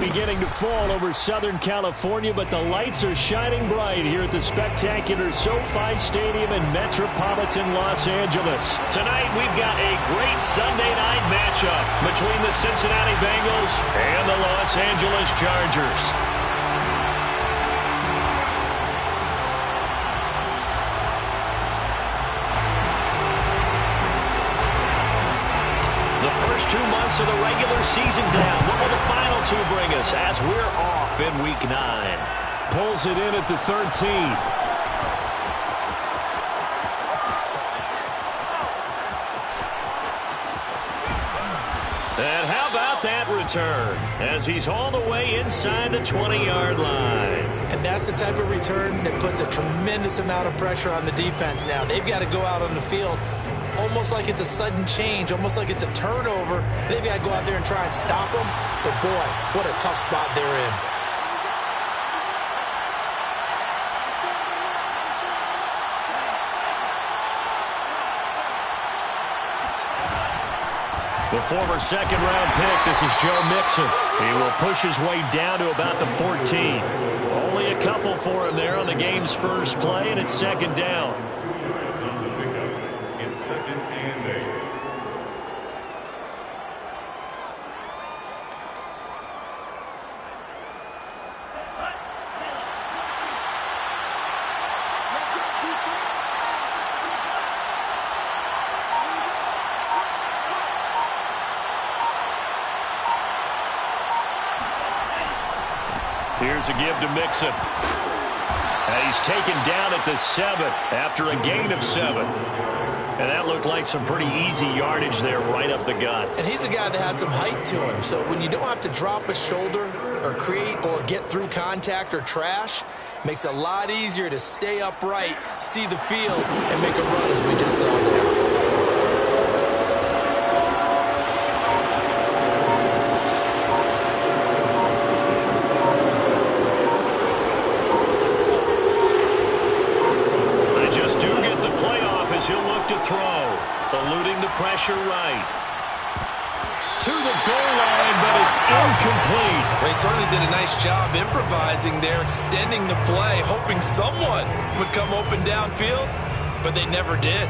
beginning to fall over Southern California, but the lights are shining bright here at the spectacular SoFi Stadium in metropolitan Los Angeles. Tonight, we've got a great Sunday night matchup between the Cincinnati Bengals and the Los Angeles Chargers. The first 2 months of the regular season down. What will the final two bring us as we're off in Week 9? Pulls it in at the 13. And how about that return as he's all the way inside the 20-yard line. And that's the type of return that puts a tremendous amount of pressure on the defense now. They've got to go out on the field almost like it's a sudden change, almost like it's a turnover. They've got to go out there and try and stop them. But, boy, what a tough spot they're in. The former second-round pick, this is Joe Mixon. He will push his way down to about the 14. Only a couple for him there on the game's first play, and it's second down. Second and 8. Here's a give to Mixon. And he's taken down at the 7 after a gain of 7. And that looked like some pretty easy yardage there right up the gut. And he's a guy that has some height to him. So when you don't have to drop a shoulder or create or get through contact or trash, makes it a lot easier to stay upright, see the field, and make a run as we just saw there. He'll look to throw, eluding the pressure right. To the goal line, but it's incomplete. They certainly did a nice job improvising there, extending the play, hoping someone would come open downfield, but they never did.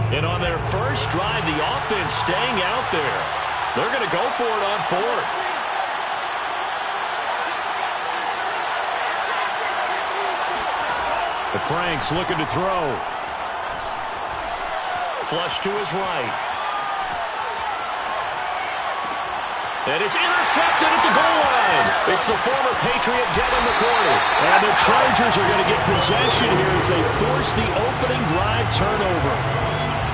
And on their first drive, the offense staying out there. They're going to go for it on 4th. The Franks looking to throw. Flush to his right. And it's intercepted at the goal line. It's the former Patriot Devin McCourty. And the Chargers are going to get possession here as they force the opening drive turnover.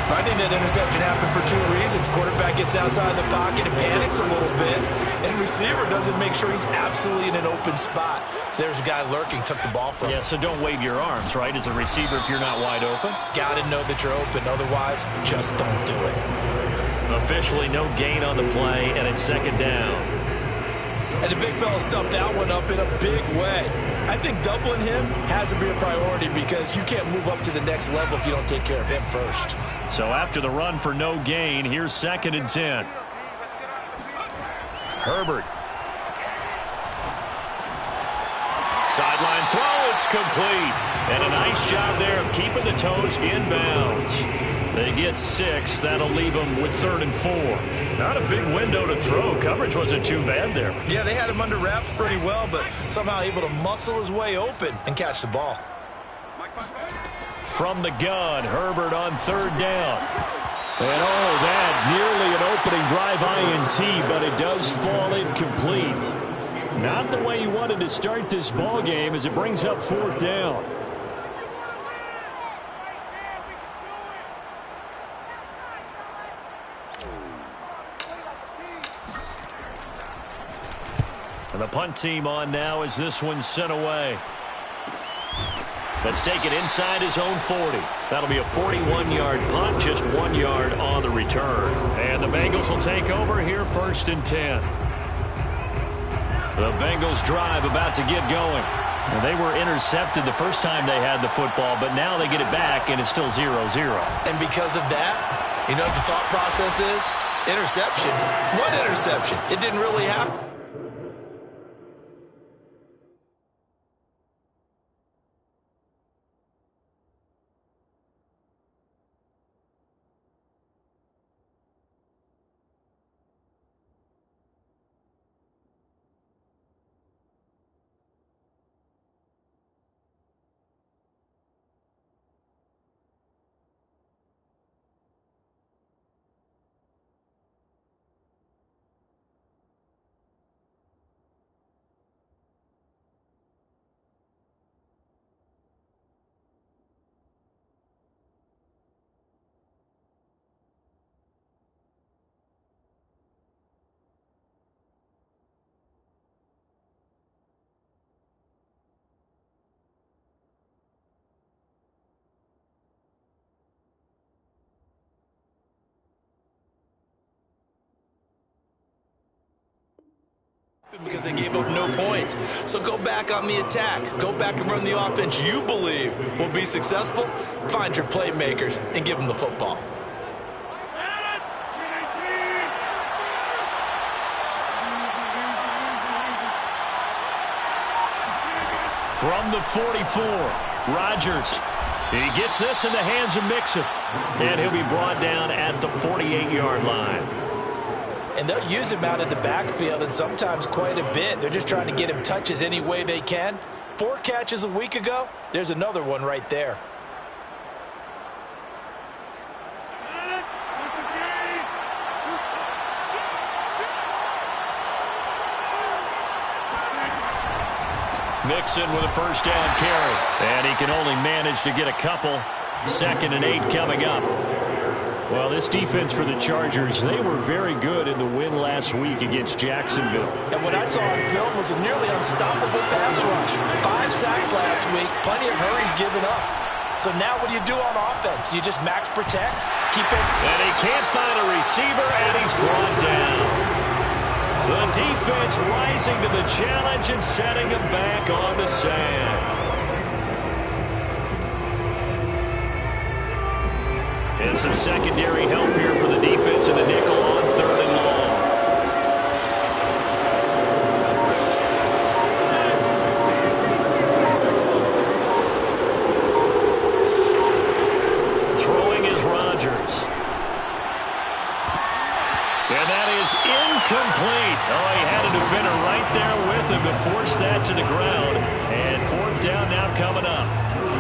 I think that interception happened for 2 reasons. Quarterback gets outside the pocket and panics a little bit, and receiver doesn't make sure he's absolutely in an open spot. So there's a guy lurking, took the ball from him. Yeah, so don't wave your arms, right, as a receiver if you're not wide open? Got to know that you're open. Otherwise, just don't do it. Officially no gain on the play, and it's second down. And the big fella stuffed that one up in a big way. I think doubling him has to be a priority because you can't move up to the next level if you don't take care of him first. So after the run for no gain, here's second and 10. Herbert. Sideline throw, it's complete. And a nice job there of keeping the toes inbounds. They get 6. That'll leave them with 3rd and 4. Not a big window to throw. Coverage wasn't too bad there. Yeah, they had him under wraps pretty well, but somehow able to muscle his way open and catch the ball. From the gun, Herbert on 3rd down. And oh, that nearly an opening drive INT, but it does fall incomplete. Not the way you wanted to start this ball game as it brings up 4th down. And the punt team on now as this one's sent away. Let's take it inside his own 40. That'll be a 41-yard punt, just 1 yard on the return. And the Bengals will take over here 1st and 10. The Bengals drive about to get going. Well, they were intercepted the first time they had the football, but now they get it back, and it's still 0-0. And because of that, you know what the thought process is? Interception. What interception? It didn't really happen. Because they gave up no points. So go back on the attack. Go back and run the offense you believe will be successful. Find your playmakers and give them the football. From the 44, Rodgers. He gets this in the hands of Mixon. And he'll be brought down at the 48-yard line. And they'll use him out in the backfield, and sometimes quite a bit. They're just trying to get him touches any way they can. 4 catches a week ago. There's another one right there. Mixon with a first down carry. And he can only manage to get a couple. 2nd and 8 coming up. Well, this defense for the Chargers, they were very good in the win last week against Jacksonville. And what I saw on film was a nearly unstoppable pass rush. 5 sacks last week, plenty of hurries given up. So now what do you do on offense? You just max protect, keep it. And he can't find a receiver, and he's brought down. The defense rising to the challenge and setting him back on the sack. And some secondary help here for the defense in the nickel on 3rd and long. Throwing is Rodgers. And that is incomplete. Oh, he had a defender right there with him to force that to the ground. And 4th down now coming up.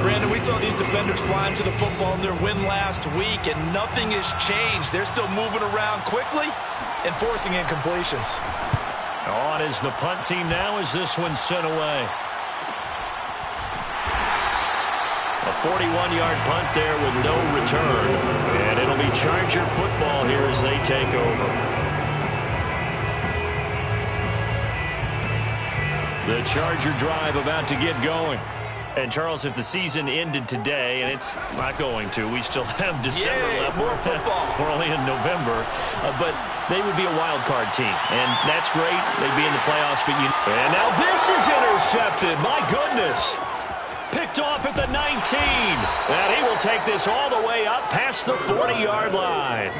Brandon, we saw these defenders flying to the football in their win last week, and nothing has changed. They're still moving around quickly and forcing incompletions. On is the punt team now as this one's sent away. A 41-yard punt there with no return. And it'll be Charger football here as they take over. The Charger drive about to get going. And, Charles, if the season ended today, and it's not going to, we still have December left. More football. We're only in November. But they would be a wild card team. And that's great. They'd be in the playoffs. But and now this is intercepted. My goodness. Picked off at the 19. And he will take this all the way up past the 40-yard line.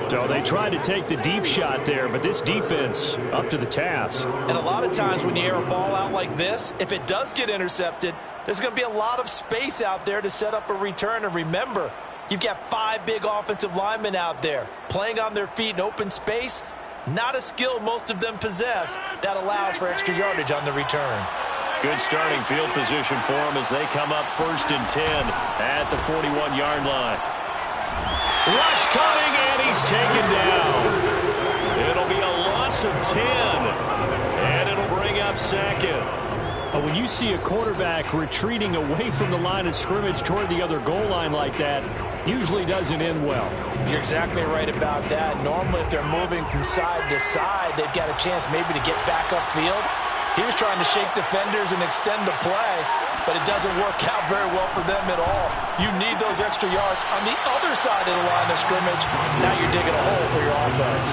So they tried to take the deep shot there, but this defense up to the task. And a lot of times when you air a ball out like this, if it does get intercepted, there's going to be a lot of space out there to set up a return. And remember, you've got 5 big offensive linemen out there playing on their feet in open space. Not a skill most of them possess that allows for extra yardage on the return. Good starting field position for them as they come up 1st and 10 at the 41-yard line. Rush coming, and he's taken down. It'll be a loss of 10, and it'll bring up 2nd. When you see a quarterback retreating away from the line of scrimmage toward the other goal line like that, usually doesn't end well. You're exactly right about that. Normally, if they're moving from side to side, they've got a chance maybe to get back upfield. He was trying to shake defenders and extend the play, but it doesn't work out very well for them at all. You need those extra yards on the other side of the line of scrimmage. Now you're digging a hole for your offense.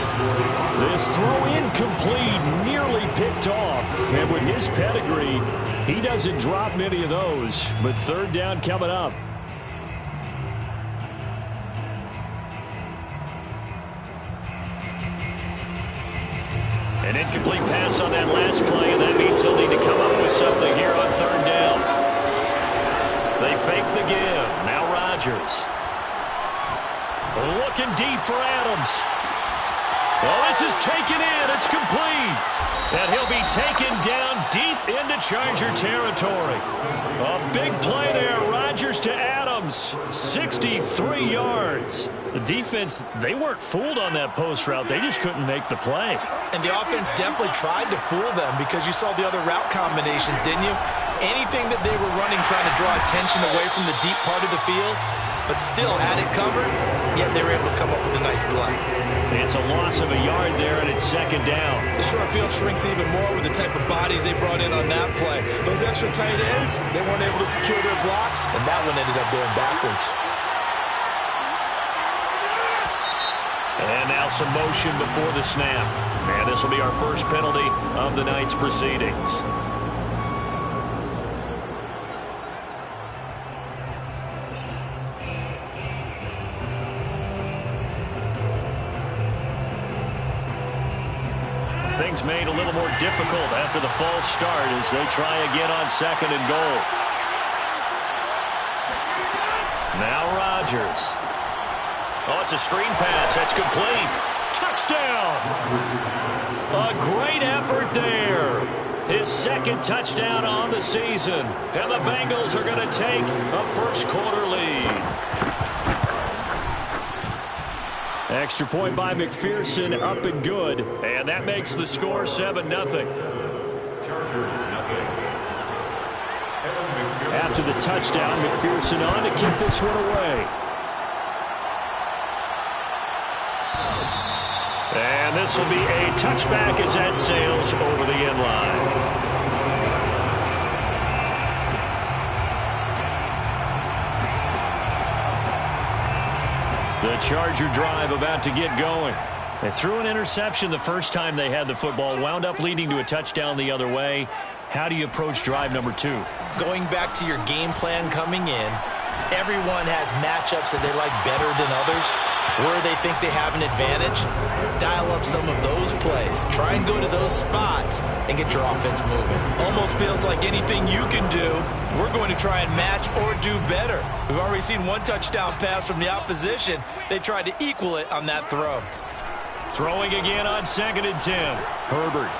This throw incomplete, nearly picked off. And with his pedigree, he doesn't drop many of those. But third down coming up. An incomplete pass on that last play, and that means he'll need to come up with something here on third down. They fake the give. Now Rodgers. Looking deep for Adams. Well, this is taken in. It's complete. And he'll be taken down deep into Charger territory. A big play there. Rodgers to Adams. 63 yards. The defense, they weren't fooled on that post route. They just couldn't make the play. And the offense definitely tried to fool them because you saw the other route combinations, didn't you? Anything that they were running trying to draw attention away from the deep part of the field, but still had it covered, yet they were able to come up with a nice play. It's a loss of a yard there, and it's second down. The short field shrinks even more with the type of bodies they brought in on that play. Those extra tight ends, they weren't able to secure their blocks, and that one ended up going backwards. And now some motion before the snap. And this will be our first penalty of the night's proceedings. Things made a little more difficult after the false start as they try again on second and goal. Now Rodgers. Oh, it's a screen pass. That's complete. Touchdown! A great effort there. His second touchdown on the season. And the Bengals are going to take a first-quarter lead. Extra point by McPherson, up and good. And that makes the score 7-0. After the touchdown, McPherson on to kick this one away. And this will be a touchback as that sails over the end line. The Charger drive about to get going. They threw an interception the first time they had the football, wound up leading to a touchdown the other way. How do you approach drive number 2? Going back to your game plan coming in, everyone has matchups that they like better than others. Where they think they have an advantage, dial up some of those plays. Try and go to those spots and get your offense moving. Almost feels like anything you can do, we're going to try and match or do better. We've already seen one touchdown pass from the opposition. They tried to equal it on that throw. Throwing again on 2nd and 10. Herbert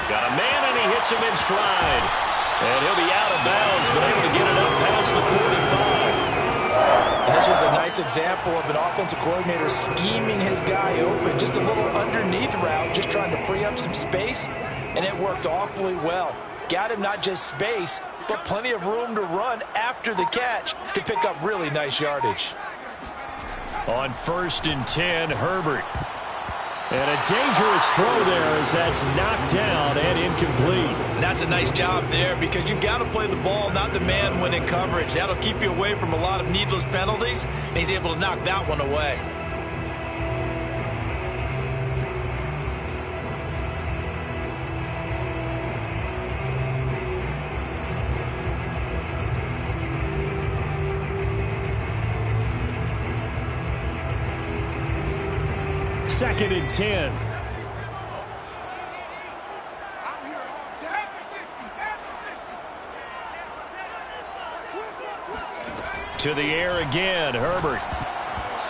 got a man, and he hits him in stride. And he'll be out of bounds, but able to get it up past the 45. And this was a nice example of an offensive coordinator scheming his guy open. Just a little underneath route, just trying to free up some space, and it worked awfully well. Got him not just space, but plenty of room to run after the catch to pick up really nice yardage. On 1st and 10, Herbert. And a dangerous throw there as that's knocked down and incomplete. And that's a nice job there because you've got to play the ball, not the man when in coverage. That'll keep you away from a lot of needless penalties, and he's able to knock that one away. Second and 10. To the air again, Herbert.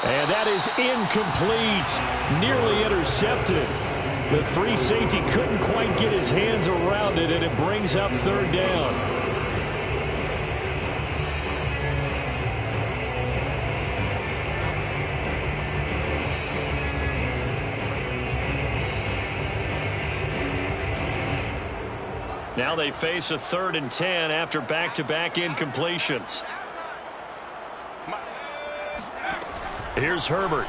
And that is incomplete. Nearly intercepted. The free safety couldn't quite get his hands around it, and it brings up third down. Now they face a 3rd and 10 after back-to-back incompletions. Here's Herbert.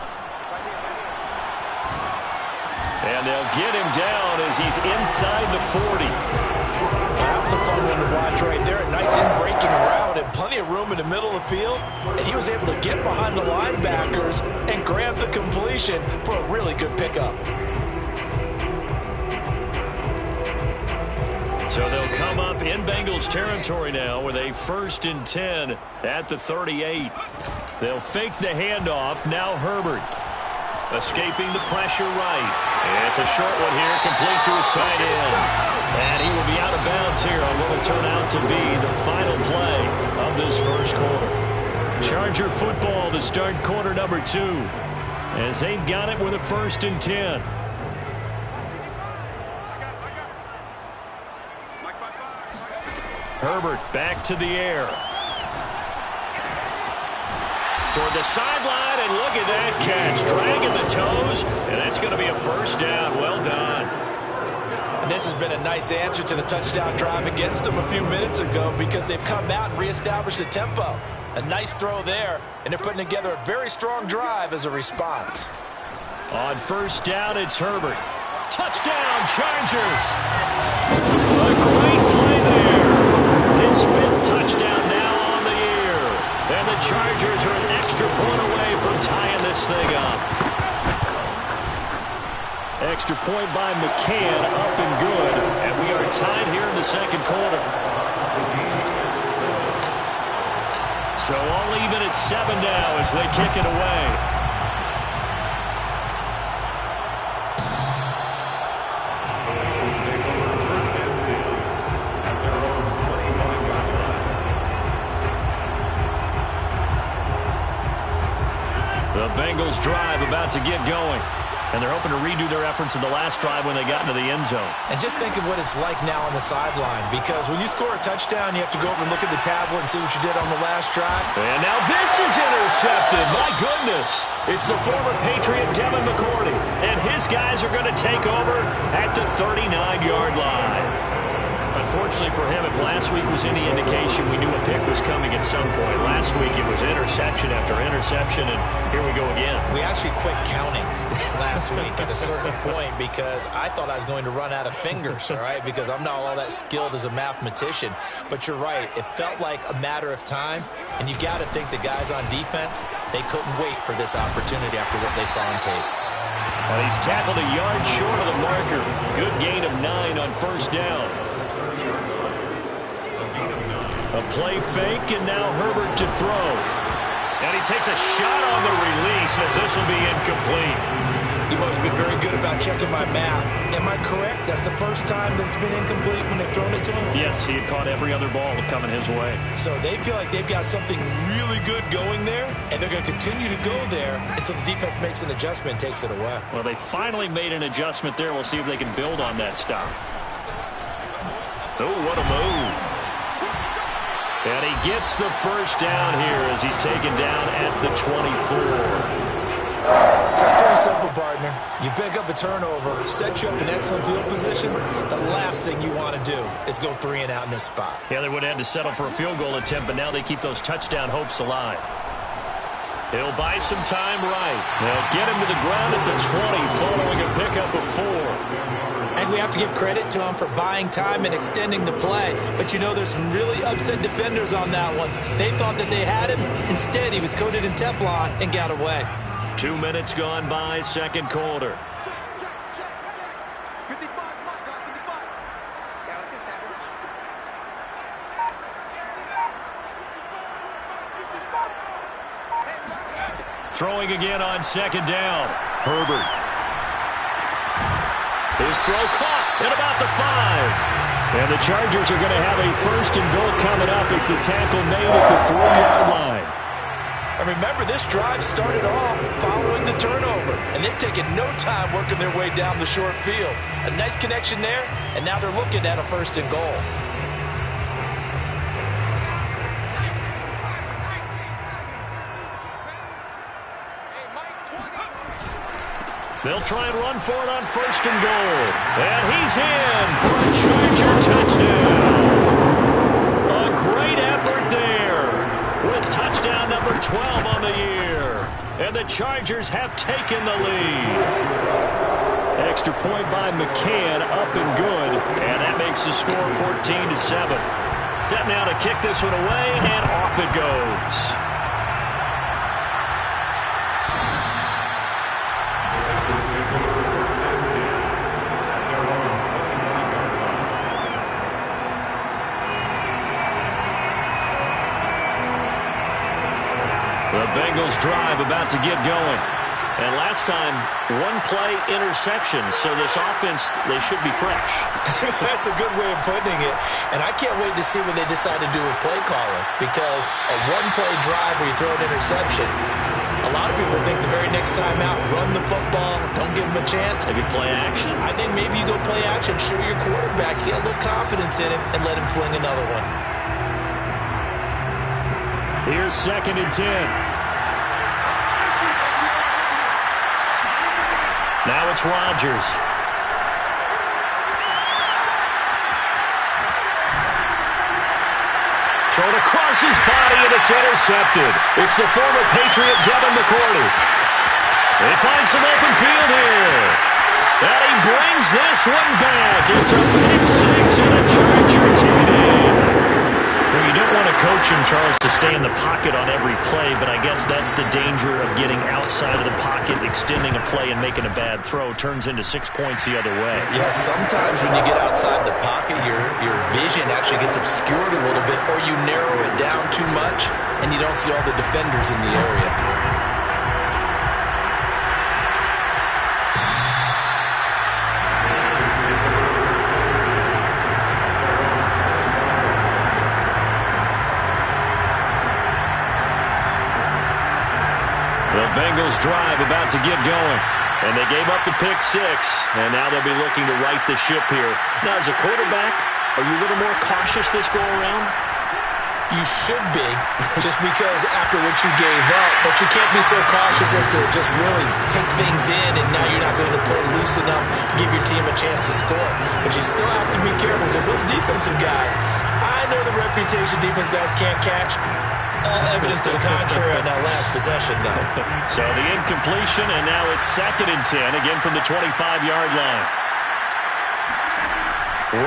And they'll get him down as he's inside the 40. That's a fun one to watch right there. A nice in-breaking route and plenty of room in the middle of the field. And he was able to get behind the linebackers and grab the completion for a really good pickup. So they'll come up in Bengals territory now with a 1st and 10 at the 38. They'll fake the handoff. Now Herbert escaping the pressure right. It's a short one here, complete to his tight end. And he will be out of bounds here on what will turn out to be the final play of this first quarter. Charger football to start quarter number 2 as they've got it with a 1st and 10. Herbert back to the air. Toward the sideline, and look at that catch. Dragging the toes, and that's going to be a 1st down. Well done. And this has been a nice answer to the touchdown drive against them a few minutes ago because they've come out and reestablished the tempo. A nice throw there, and they're putting together a very strong drive as a response. On 1st down, it's Herbert. Touchdown, Chargers. A great play there. His 5th touchdown now on the year. And the Chargers are an extra point away from tying this thing up. Extra point by McCann, up and good. And we are tied here in the 2nd quarter. So all even at 7 now as they kick it away. The Bengals drive about to get going. And they're hoping to redo their efforts in the last drive when they got into the end zone. And just think of what it's like now on the sideline, because when you score a touchdown, you have to go over and look at the tablet and see what you did on the last drive. And now this is intercepted. My goodness. It's the former Patriot Devin McCourty. And his guys are going to take over at the 39-yard line. Unfortunately for him, if last week was any indication, we knew a pick was coming at some point. Last week it was interception after interception, and here we go again. We actually quit counting last week at a certain point because I thought I was going to run out of fingers, all right, because I'm not all that skilled as a mathematician. But you're right. It felt like a matter of time, and you got to think the guys on defense, they couldn't wait for this opportunity after what they saw on tape. Well, he's tackled a yard short of the marker. Good gain of 9 on 1st down. A play fake, and now Herbert to throw. And he takes a shot on the release as this will be incomplete. You've always been very good about checking my math. Am I correct? That's the first time that it's been incomplete when they've thrown it to him? Yes, he had caught every other ball coming his way. So they feel like they've got something really good going there, and they're going to continue to go there until the defense makes an adjustment and takes it away. Well, they finally made an adjustment there. We'll see if they can build on that stop. Oh, what a move. And he gets the 1st down here as he's taken down at the 24. So it's pretty simple, partner. You pick up a turnover, set you up in excellent field position. The last thing you want to do is go 3 and out in this spot. Yeah, they would have had to settle for a field goal attempt, but now they keep those touchdown hopes alive. He'll buy some time right. They'll get him to the ground at the 20 following a pickup of 4. And we have to give credit to him for buying time and extending the play. But, you know, there's some really upset defenders on that one. They thought that they had him. Instead, he was coated in Teflon and got away. 2 minutes gone by, 2nd quarter. Throwing again on 2nd down. Herbert. His throw caught at about the 5. And the Chargers are going to have a 1st and goal coming up as the tackle made at the 3-yard line. And remember, this drive started off following the turnover, and they've taken no time working their way down the short field. A nice connection there, and now they're looking at a 1st and goal. They'll try and run for it on 1st and goal. And he's in for a Charger touchdown. A great effort there with touchdown number 12 on the year. And the Chargers have taken the lead. Extra point by McCann, up and good. And that makes the score 14-7. Set now to kick this one away, and off it goes. The Bengals drive about to get going. And last time, one play interception. So this offense, they should be fresh. That's a good way of putting it. And I can't wait to see what they decide to do with play calling. Because a one-play drive where you throw an interception, a lot of people think the very next time out, run the football, don't give them a chance. Maybe play action. I think maybe you go play action, show your quarterback, get a little confidence in him, and let him fling another one. Here's 2nd and 10. Now it's Rodgers. Thrown across his body, and it's intercepted. It's the former Patriot Devin McCourty. They find some open field here. And he brings this one back. It's a pick six and a Charger TD. Well, you don't want to coach him, Charles, to stay in the pocket on every play, but I guess that's the danger of getting outside of the pocket, extending a play, and making a bad throw. Turns into 6 points the other way. Yeah, sometimes when you get outside the pocket, your vision actually gets obscured a little bit, or you narrow it down too much, and you don't see all the defenders in the area. Bengals drive about to get going. And they gave up the pick six. And now they'll be looking to right the ship here. Now, as a quarterback, are you a little more cautious this go-around? You should be, just because after what you gave up. But you can't be so cautious as to just really take things in, and now you're not going to play loose enough to give your team a chance to score. But you still have to be careful, because those defensive guys, I know the reputation defense guys can't catch. All evidence to the contrary on that last possession, though. So the incompletion, and now it's 2nd and 10, again from the 25-yard line.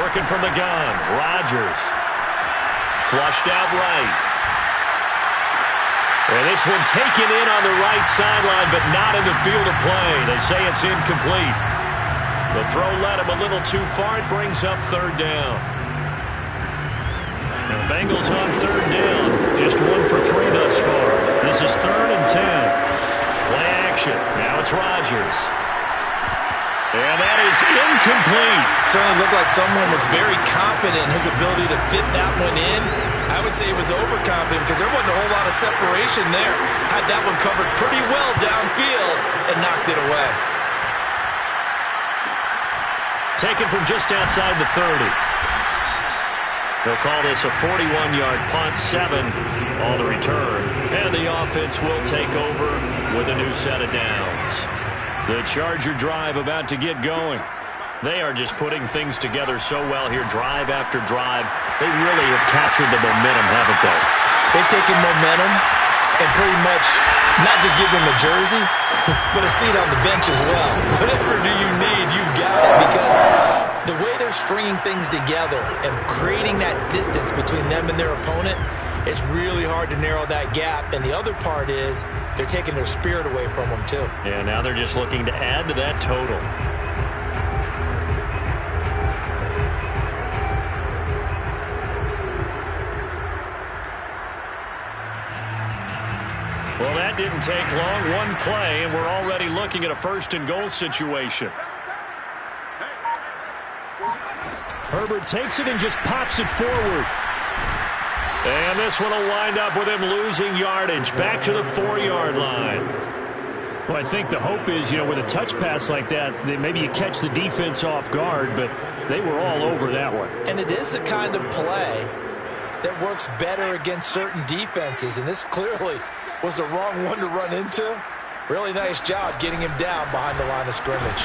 Working from the gun, Rodgers. Flushed out right. And this one taken in on the right sideline, but not in the field of play. They say it's incomplete. The throw led him a little too far. It brings up 3rd down. The Bengals on 3rd down. Just 1 for 3 thus far. This is 3rd and 10. Play action. Now it's Rodgers. And that is incomplete. Certainly looked like someone was very confident in his ability to fit that one in. I would say he was overconfident because there wasn't a whole lot of separation there. Had that one covered pretty well downfield and knocked it away. Taken from just outside the 30. They'll call this a 41-yard punt, 7 on the return. And the offense will take over with a new set of downs. The Charger drive about to get going. They are just putting things together so well here, drive after drive. They really have captured the momentum, haven't they? They've taken momentum and pretty much not just give them a jersey, but a seat on the bench as well. Whatever do you need, you've got it, because the way they're stringing things together and creating that distance between them and their opponent, it's really hard to narrow that gap. And the other part is they're taking their spirit away from them, too. Yeah, now they're just looking to add to that total. Well, that didn't take long. One play, and we're already looking at a 1st and goal situation. Herbert takes it and just pops it forward. And this one will wind up with him losing yardage back to the 4-yard line. Well, I think the hope is, with a touch pass like that maybe you catch the defense off guard, but they were all over that one. And it is the kind of play that works better against certain defenses, and this clearly was the wrong one to run into. Really nice job getting him down behind the line of scrimmage.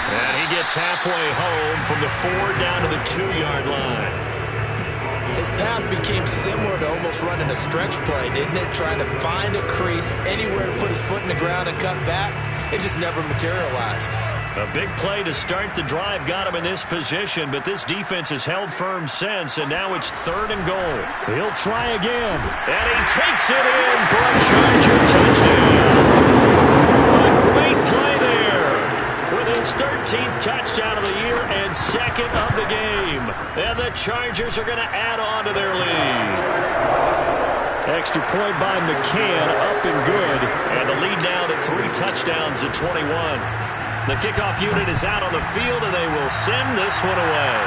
And he gets halfway home from the 4 down to the 2-yard line. His path became similar to almost running a stretch play, didn't it? Trying to find a crease, anywhere to put his foot in the ground and cut back. It just never materialized. A big play to start the drive got him in this position, but this defense has held firm since, and now it's 3rd and goal. He'll try again. And he takes it in for a Charger touchdown. A great play there with his 13th touchdown of the year and 2nd of the game. And the Chargers are going to add on to their lead. Extra point by McCann, up and good. And the lead now to 3 touchdowns at 21. The kickoff unit is out on the field, and they will send this one away.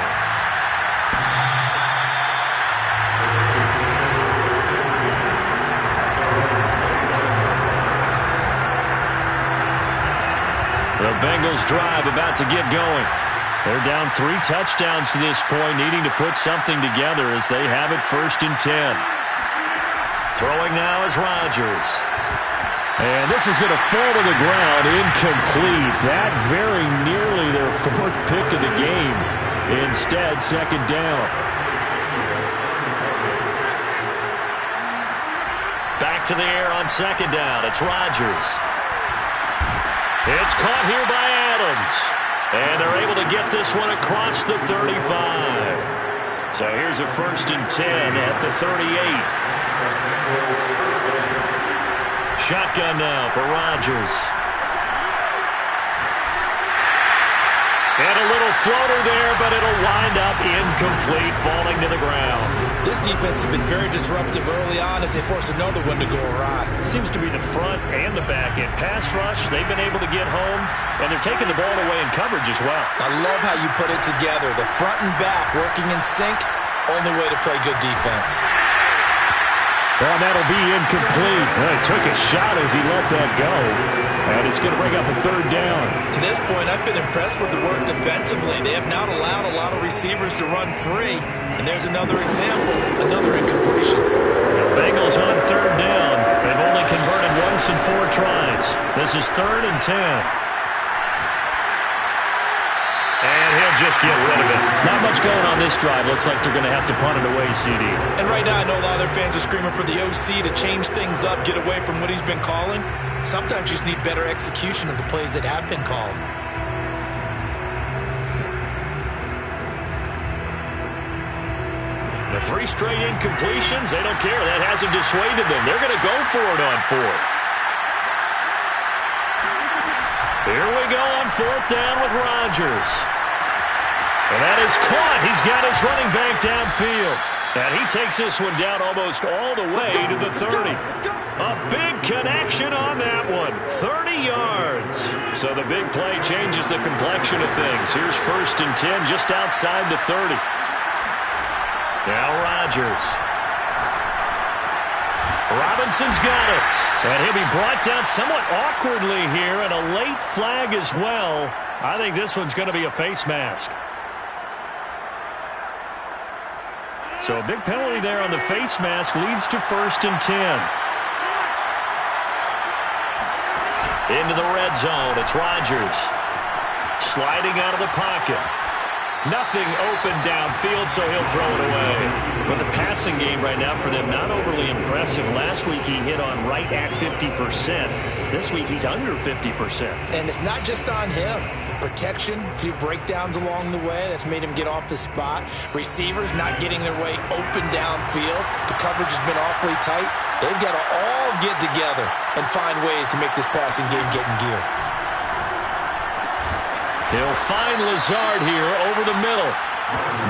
The Bengals drive about to get going. They're down 3 touchdowns to this point, needing to put something together as they have it 1st and 10. Throwing now is Rodgers. And this is going to fall to the ground, incomplete. That very nearly their 4th pick of the game. Instead, 2nd down. Back to the air on 2nd down. It's Rodgers. It's caught here by Adams. And they're able to get this one across the 35. So here's a 1st and 10 at the 38. Shotgun now for Rodgers. And a little floater there, but it'll wind up incomplete, falling to the ground. This defense has been very disruptive early on as they force another one to go awry. It seems to be the front and the back end. Pass rush, they've been able to get home, and they're taking the ball away in coverage as well. I love how you put it together. The front and back working in sync, only way to play good defense. Well, that'll be incomplete. Well, he took a shot as he let that go. And it's going to bring up a 3rd down. To this point, I've been impressed with the work defensively. They have not allowed a lot of receivers to run free. And there's another example, another incompletion. The Bengals on 3rd down. They've only converted once in 4 tries. This is 3rd and 10. And he'll just get rid of it. Not much going on this drive. Looks like they're going to have to punt it away, CD. And right now, I know a lot of their fans are screaming for the OC to change things up, get away from what he's been calling. Sometimes you just need better execution of the plays that have been called. The 3 straight incompletions, they don't care. That hasn't dissuaded them. They're going to go for it on 4th. Here we go on 4th down with Rodgers. And that is caught. He's got his running back downfield. And he takes this one down almost all the way to the 30. A big connection on that one. 30 yards. So the big play changes the complexion of things. Here's 1st and 10 just outside the 30. Now Rodgers. Robinson's got it. And he'll be brought down somewhat awkwardly here, and a late flag as well. I think this one's going to be a face mask. So a big penalty there on the face mask leads to 1st and 10. Into the red zone. It's Rodgers. Sliding out of the pocket. Nothing open downfield, so he'll throw it away. But the passing game right now for them, not overly impressive. Last week he hit on right at 50%. This week he's under 50%. And it's not just on him. Protection, a few breakdowns along the way. That's made him get off the spot. Receivers not getting their way open downfield. The coverage has been awfully tight. They've got to all get together and find ways to make this passing game get in gear. He'll find Lazard here over the middle.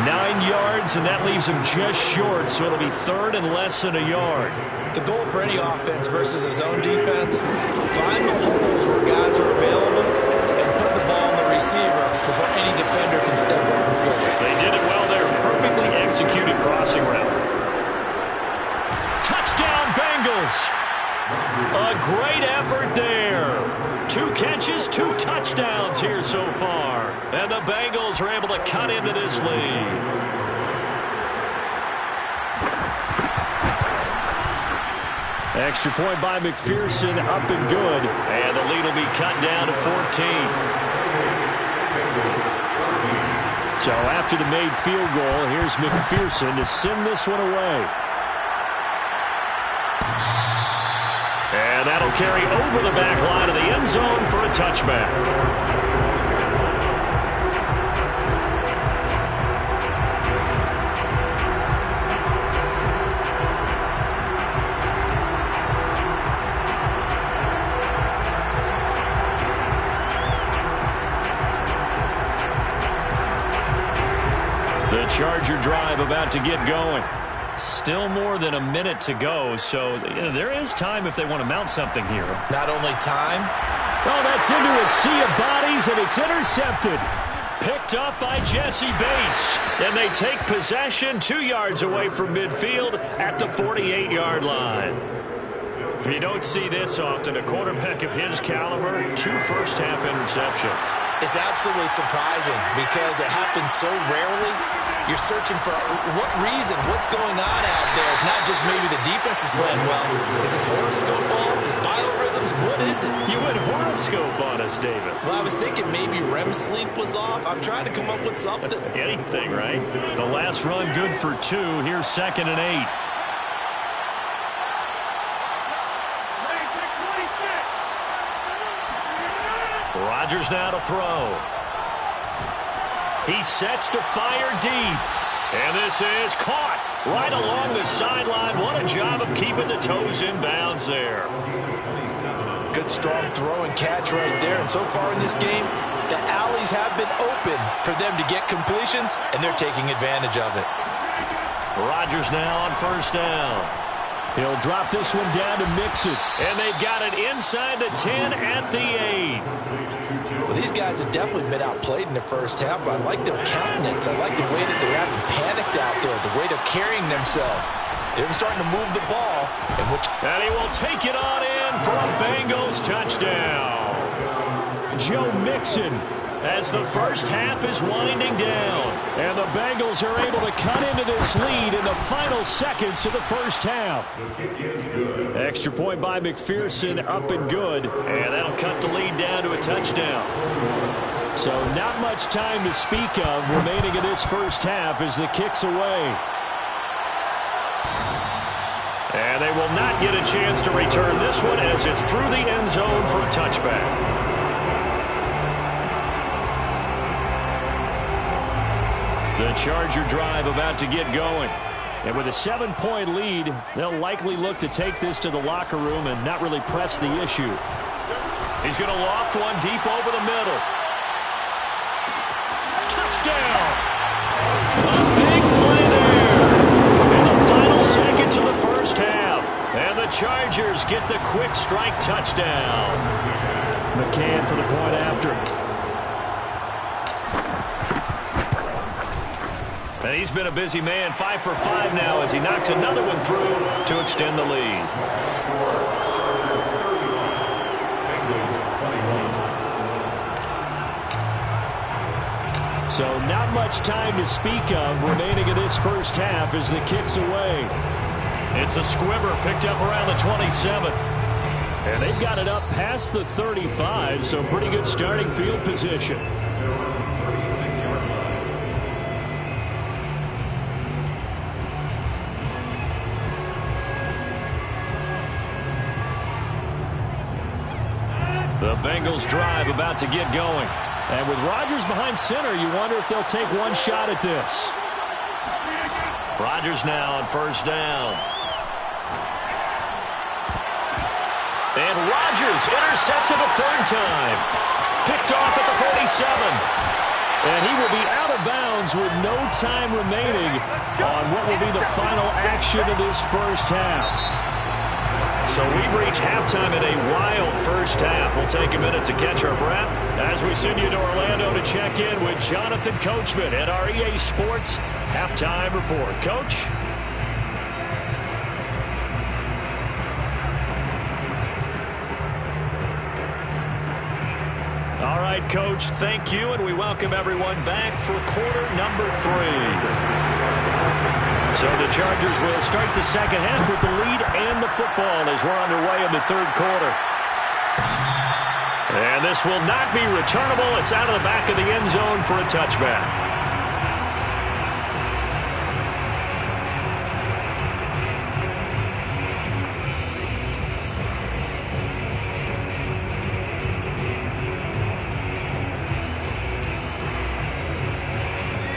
9 yards, and that leaves him just short, so it'll be 3rd and less than a yard. The goal for any offense versus a zone defense, find the holes where guys are available and put the ball on the receiver before any defender can step up and fill it. They did it well there. Perfectly executed crossing route. Touchdown, Bengals. A great effort there. 2 catches, 2 touchdowns here so far. And the Bengals are able to cut into this lead. Extra point by McPherson, up and good. And the lead will be cut down to 14. So after the made field goal, here's McPherson to send this one away. And that'll carry over the back line of the end zone for a touchback. Charger drive about to get going. Still more than a minute to go, so there is time if they want to mount something here. Not only time. Oh, that's into a sea of bodies, and it's intercepted. Picked up by Jesse Bates. And they take possession 2 yards away from midfield at the 48-yard line. You don't see this often. A quarterback of his caliber, 2 first-half interceptions. It's absolutely surprising because it happens so rarely. You're searching for what reason, what's going on out there. It's not just maybe the defense is playing well. Is his horoscope off? His biorhythms? What is it? You went horoscope on us, David. Well, I was thinking maybe REM sleep was off. I'm trying to come up with something. Anything, right? The last run good for 2. Here's 2nd and 8. Rodgers now to throw. He sets to fire deep. And this is caught right along the sideline. What a job of keeping the toes in bounds there. Good strong throw and catch right there. And so far in this game, the alleys have been open for them to get completions, and they're taking advantage of it. Rodgers now on 1st down. He'll drop this one down to Mixon. And they've got it inside the 10 at the 8. Well, these guys have definitely been outplayed in the first half, but I like their countenance. I like the way that they're having panicked out there, the way they're carrying themselves. They're starting to move the ball. And he will take it on in for a Bengals touchdown. Joe Mixon, as the first half is winding down. And the Bengals are able to cut into this lead in the final seconds of the first half. Extra point by McPherson, up and good. And that'll cut the lead down to a touchdown. So not much time to speak of remaining in this first half as the kick's away. And they will not get a chance to return this one as it's through the end zone for a touchback. The Charger drive about to get going. And with a 7-point lead, they'll likely look to take this to the locker room and not really press the issue. He's going to loft one deep over the middle. Touchdown! A big play there. In the final seconds of the first half. And the Chargers get the quick strike touchdown. McCann for the point after. And he's been a busy man, 5 for 5 now as he knocks another one through to extend the lead. So not much time to speak of remaining in this first half as the kick's away. It's a squibber picked up around the 27. And they've got it up past the 35, so pretty good starting field position. The Bengals drive about to get going. And with Rodgers behind center, you wonder if they'll take one shot at this. Rodgers now on 1st down. And Rodgers intercepted a 3rd time. Picked off at the 47. And he will be out of bounds with no time remaining on what will be the final action of this first half. So we've reached halftime in a wild first half. We'll take a minute to catch our breath as we send you to Orlando to check in with Jonathan Coachman at our EA Sports Halftime Report. Coach? All right, Coach, thank you, and we welcome everyone back for quarter number 3. So the Chargers will start the second half with the lead and the football as we're underway in the 3rd quarter. And this will not be returnable. It's out of the back of the end zone for a touchback.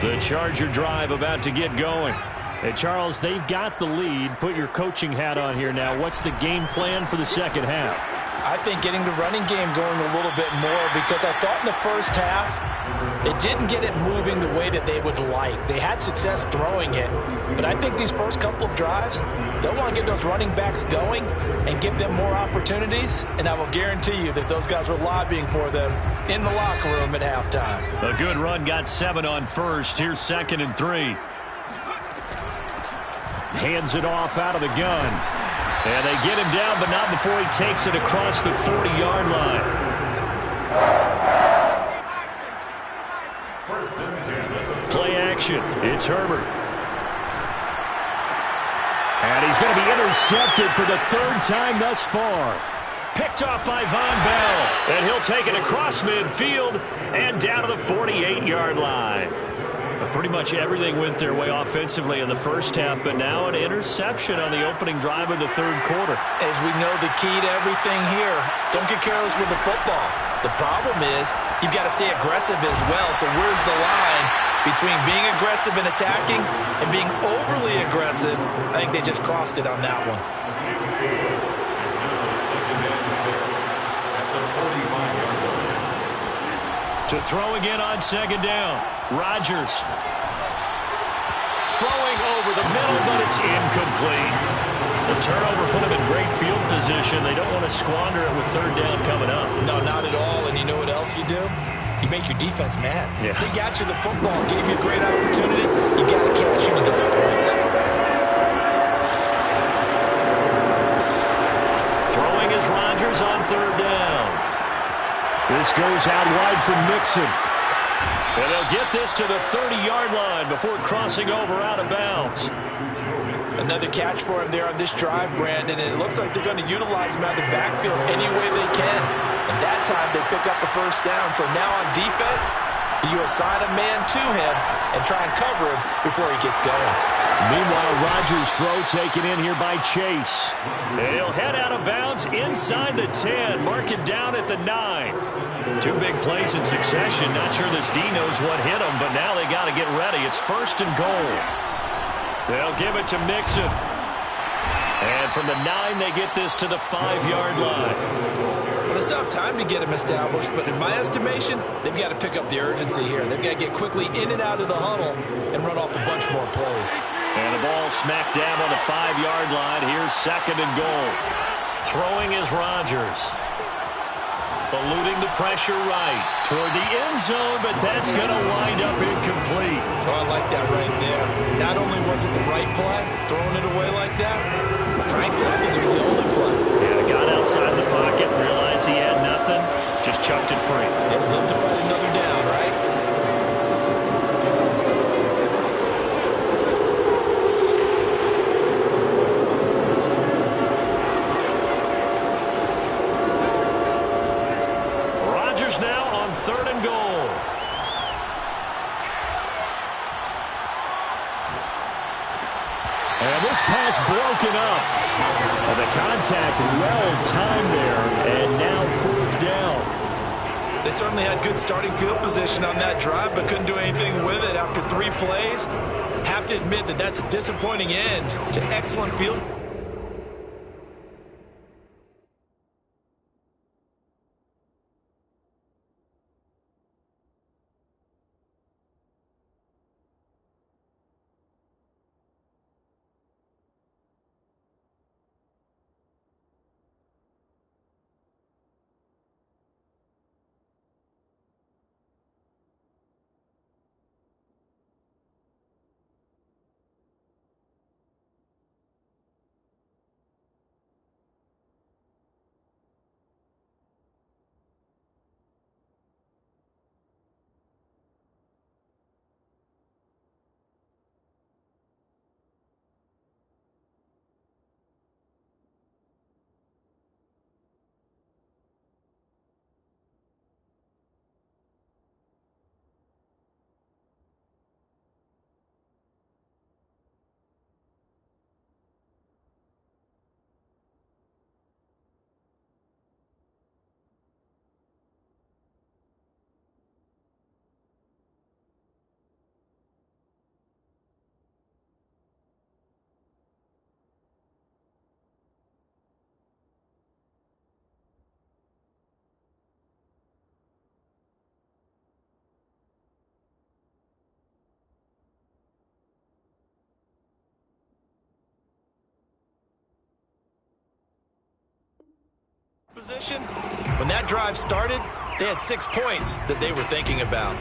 The Charger drive about to get going. Hey, Charles, they've got the lead. Put your coaching hat on here now. What's the game plan for the second half? I think getting the running game going a little bit more, because I thought in the first half it didn't get it moving the way that they would like. They had success throwing it, but I think these first couple of drives, they'll want to get those running backs going and give them more opportunities, and I will guarantee you that those guys were lobbying for them in the locker room at halftime. A good run, got 7 on first. Here's 2nd and 3. Hands it off out of the gun. And they get him down, but not before he takes it across the 40-yard line. Play action. It's Herbert. And he's going to be intercepted for the 3rd time thus far. Picked off by Von Bell. And he'll take it across midfield and down to the 48-yard line. Pretty much everything went their way offensively in the first half, but now an interception on the opening drive of the 3rd quarter. As we know, the key to everything here, don't get careless with the football. The problem is you've got to stay aggressive as well. So where's the line between being aggressive and attacking and being overly aggressive? I think they just crossed it on that one. To throw again on 2nd down. Rodgers. Throwing over the middle, but it's incomplete. The turnover put them in great field position. They don't want to squander it with 3rd down coming up. No, not at all. And you know what else you do? You make your defense mad. Yeah. They got you the football, gave you a great opportunity. You got to cash in to get some points. Throwing is Rodgers on 3rd down. This goes out wide for Mixon. And they'll get this to the 30-yard line before crossing over out of bounds. Another catch for him there on this drive, Brandon, and it looks like they're going to utilize him out of the backfield any way they can. And that time they pick up a 1st down. So now on defense, you assign a man to him and try and cover him before he gets going. Meanwhile, Rodgers' throw taken in here by Chase. And he'll head out of bounds inside the 10. Mark it down at the 9. 2 big plays in succession. Not sure this D knows what hit him, but now they got to get ready. It's 1st and goal. They'll give it to Mixon. And from the 9, they get this to the 5-yard line. Well, they still have time to get him established, but in my estimation, they've got to pick up the urgency here. They've got to get quickly in and out of the huddle and run off a bunch more plays. And the ball smack dab on the 5-yard line. Here's 2nd and goal. Throwing is Rodgers. Eluding the pressure right toward the end zone, but that's going to wind up incomplete. Oh, I like that right there. Not only was it the right play, throwing it away like that, frankly, I think it was the only play. Yeah, got outside of the pocket, realized he had nothing, just chucked it free. They'd love to fight another down, right? Now on 3rd and goal. And this pass broken up. And the contact well timed there. And now 4th down. They certainly had good starting field position on that drive, but couldn't do anything with it after 3 plays. Have to admit that that's a disappointing end to excellent field. Position. When that drive started, they had 6 points that they were thinking about.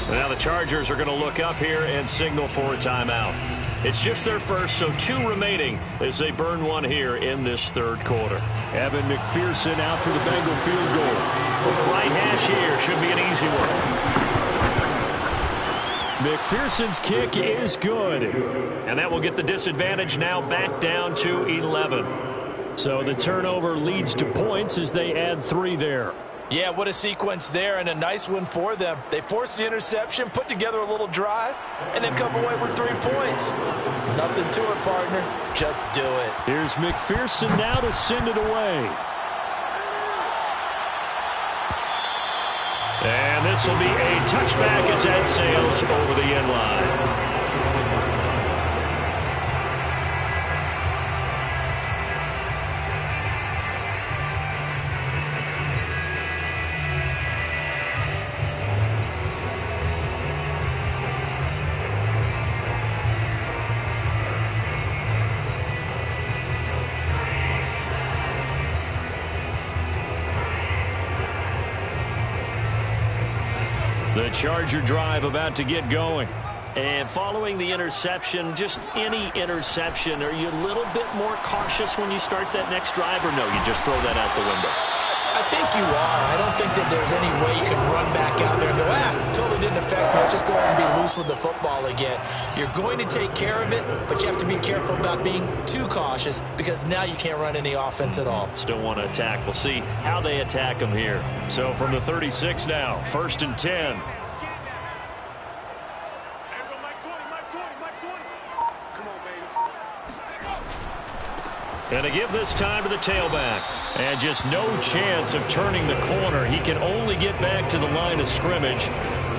Now the Chargers are going to look up here and signal for a timeout. It's just their first, so 2 remaining as they burn one here in this third quarter. Evan McPherson out for the Bengal field goal. From the right hash here, should be an easy one. McPherson's kick is good. And that will get the disadvantage now back down to 11. So the turnover leads to points as they add 3 there. Yeah, what a sequence there, and a nice one for them. They forced the interception, put together a little drive, and then come away with 3 points. Nothing to it, partner. Just do it. Here's McPherson now to send it away. And this will be a touchback as that sails over the end line. The Charger drive about to get going. And following the interception, just any interception, are you a little bit more cautious when you start that next drive, or no, you just throw that out the window? I think you are. I don't think that there's any way you can run back out there and go, totally didn't affect me. Let's just go ahead and be loose with the football again. You're going to take care of it, but you have to be careful about being too cautious because now you can't run any offense at all. Still want to attack. We'll see how they attack them here. So from the 36 now, 1st and 10. And to give this time to the tailback. And just no chance of turning the corner. He can only get back to the line of scrimmage.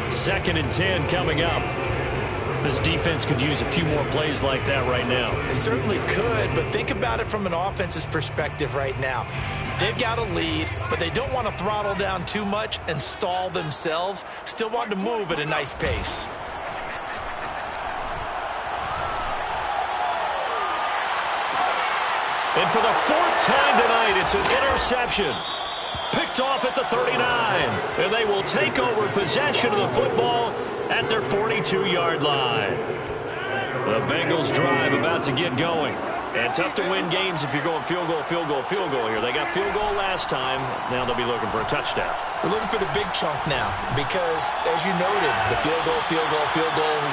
2nd and 10 coming up. This defense could use a few more plays like that right now. It certainly could, but think about it from an offense's perspective right now. They've got a lead, but they don't want to throttle down too much and stall themselves. Still want to move at a nice pace. And for the 4th time tonight, it's an interception. Picked off at the 39. And they will take over possession of the football at their 42-yard line. The Bengals drive about to get going. And tough to win games if you're going field goal, field goal, field goal here. They got field goal last time. Now they'll be looking for a touchdown. They're looking for the big chunk now because, as you noted, the field goal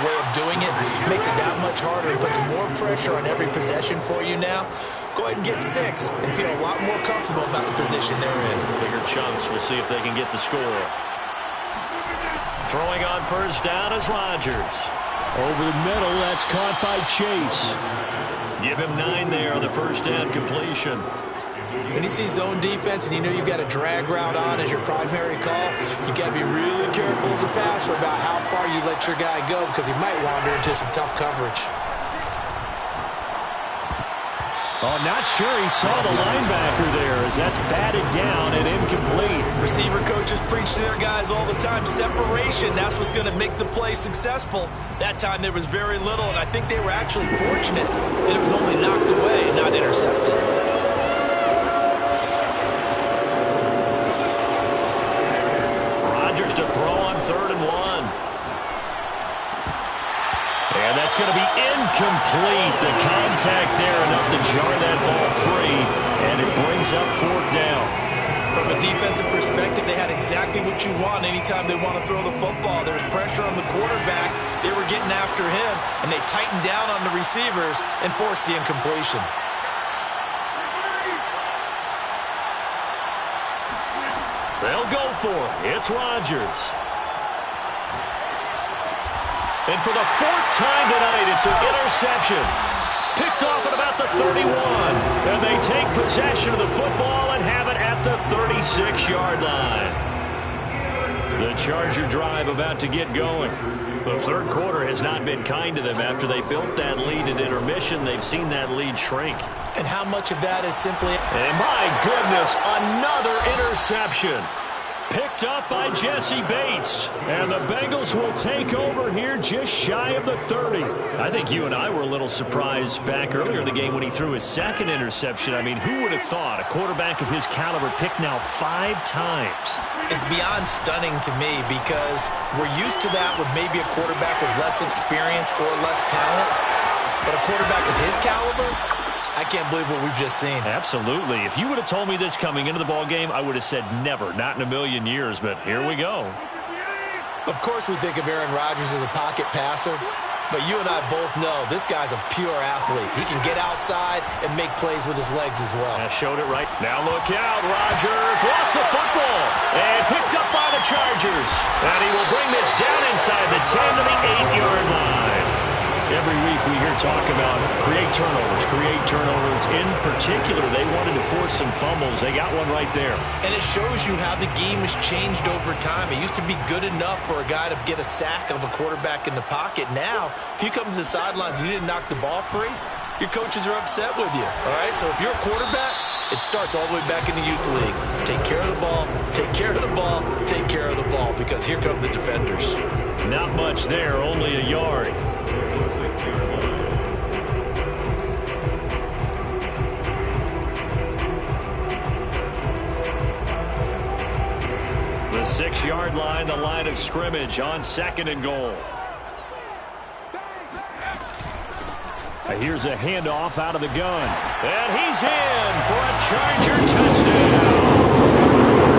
way of doing it makes it that much harder and puts more pressure on every possession for you now. Go ahead and get 6 and feel a lot more comfortable about the position they're in. Bigger chunks. We'll see if they can get the score. Throwing on 1st down is Rodgers. Over the middle, that's caught by Chase. Give him 9 there on the 1st down completion. When you see zone defense and you know you've got a drag route on as your primary call, you got to be really careful as a passer about how far you let your guy go because he might wander into some tough coverage. Oh, not sure he saw the linebacker there as that's batted down and incomplete. Receiver coaches preach to their guys all the time. Separation, that's what's going to make the play successful. That time there was very little, and I think they were actually fortunate that it was only knocked away and not intercepted. Rodgers to throw on 3rd and 1. And that's going to be incomplete. The contact there enough to jar that ball free, and it brings up 4th down. From a defensive perspective, they had exactly what you want anytime they want to throw the football. There was pressure on the quarterback. They were getting after him, and they tightened down on the receivers and forced the incompletion. They'll go for it. It's Rodgers. And for the 4th time tonight, it's an interception. Picked off at about the 31. And they take possession of the football and have it at the 36-yard line. The Charger drive about to get going. The 3rd quarter has not been kind to them. After they built that lead at intermission, they've seen that lead shrink. And how much of that is simply... And my goodness, another interception. picked up by Jesse Bates. And the Bengals will take over here just shy of the 30. I think you and I were a little surprised back earlier in the game when he threw his second interception. I mean, who would have thought a quarterback of his caliber picked now 5 times? It's beyond stunning to me because we're used to that with maybe a quarterback with less experience or less talent. But a quarterback of his caliber, I can't believe what we've just seen. Absolutely. If you would have told me this coming into the ball game, I would have said never, not in a million years, but here we go. Of course we think of Aaron Rodgers as a pocket passer, but you and I both know this guy's a pure athlete. He can get outside and make plays with his legs as well. I showed it right. Now look out, Rodgers lost the football and picked up by the Chargers. And he will bring this down inside the 10 to the 8-yard line. Every week we hear talk about create turnovers. In particular, they wanted to force some fumbles. They got one right there. And it shows you how the game has changed over time. It used to be good enough for a guy to get a sack of a quarterback in the pocket. Now, if you come to the sidelines and you didn't knock the ball free, your coaches are upset with you. All right, so if you're a quarterback, it starts all the way back in the youth leagues. Take care of the ball, take care of the ball, take care of the ball, because here come the defenders. Not much there, only a yard. The 6-yard line, the line of scrimmage on 2nd and goal. Here's a handoff out of the gun. And he's in for a Charger touchdown.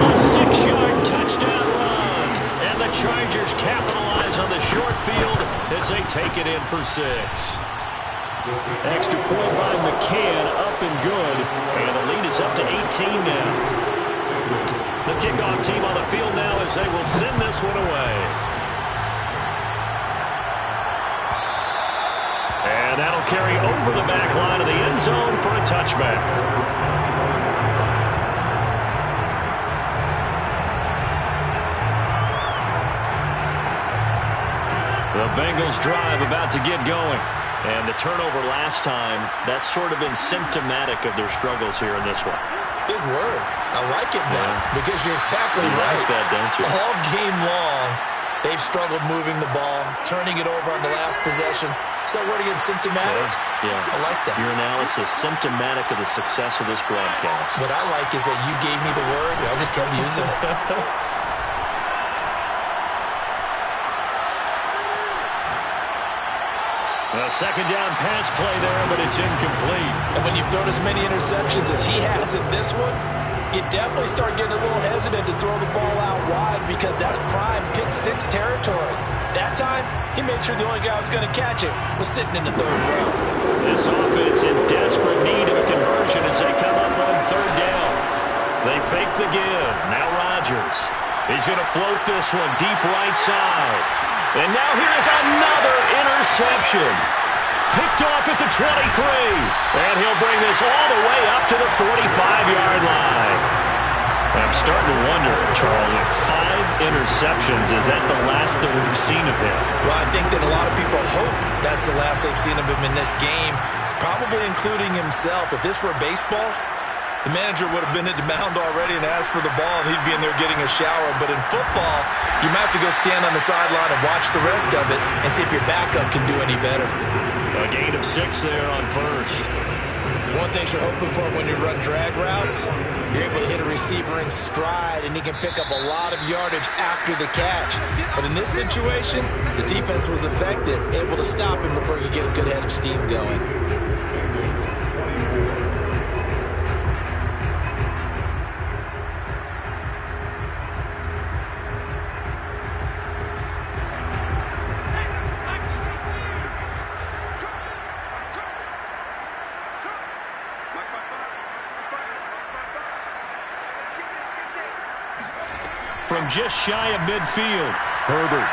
A 6-yard touchdown run. And the Chargers capitalize on the short field as they take it in for 6. Extra point by McCann, up and good. And the lead is up to 18 now. The kickoff team on the field now as they will send this one away. And that'll carry over the back line of the end zone for a touchback. The Bengals drive about to get going. And the turnover last time, that's sort of been symptomatic of their struggles here in this one. Big word. I like it now because you're exactly right. Like that, don't you? All game long, they've struggled moving the ball, turning it over on the last possession. So word again, symptomatic? Yeah. I like that. Your analysis, symptomatic of the success of this broadcast. What I like is that you gave me the word, and I just kept using it. A second down pass play there, but it's incomplete. And when you've thrown as many interceptions as he has in this one, you definitely start getting a little hesitant to throw the ball out wide because that's prime pick 6 territory. That time, he made sure the only guy who was going to catch it was sitting in the 3rd row. This offense in desperate need of a conversion as they come up on 3rd down. They fake the give. Now Rodgers. He's going to float this one deep right side. And now here's another interception. Picked off at the 23. And he'll bring this all the way up to the 45-yard line. I'm starting to wonder, Charles, if 5 interceptions, is that the last that we've seen of him? Well, I think that a lot of people hope that's the last they've seen of him in this game, probably including himself. If this were baseball, the manager would have been at the mound already and asked for the ball, and he'd be in there getting a shower. But in football, you might have to go stand on the sideline and watch the rest of it and see if your backup can do any better. A gain of 6 there on 1st. One thing you're hoping for when you run drag routes, you're able to hit a receiver in stride, and he can pick up a lot of yardage after the catch. But in this situation, the defense was effective, able to stop him before he could get a good head of steam going. From just shy of midfield, Herbert.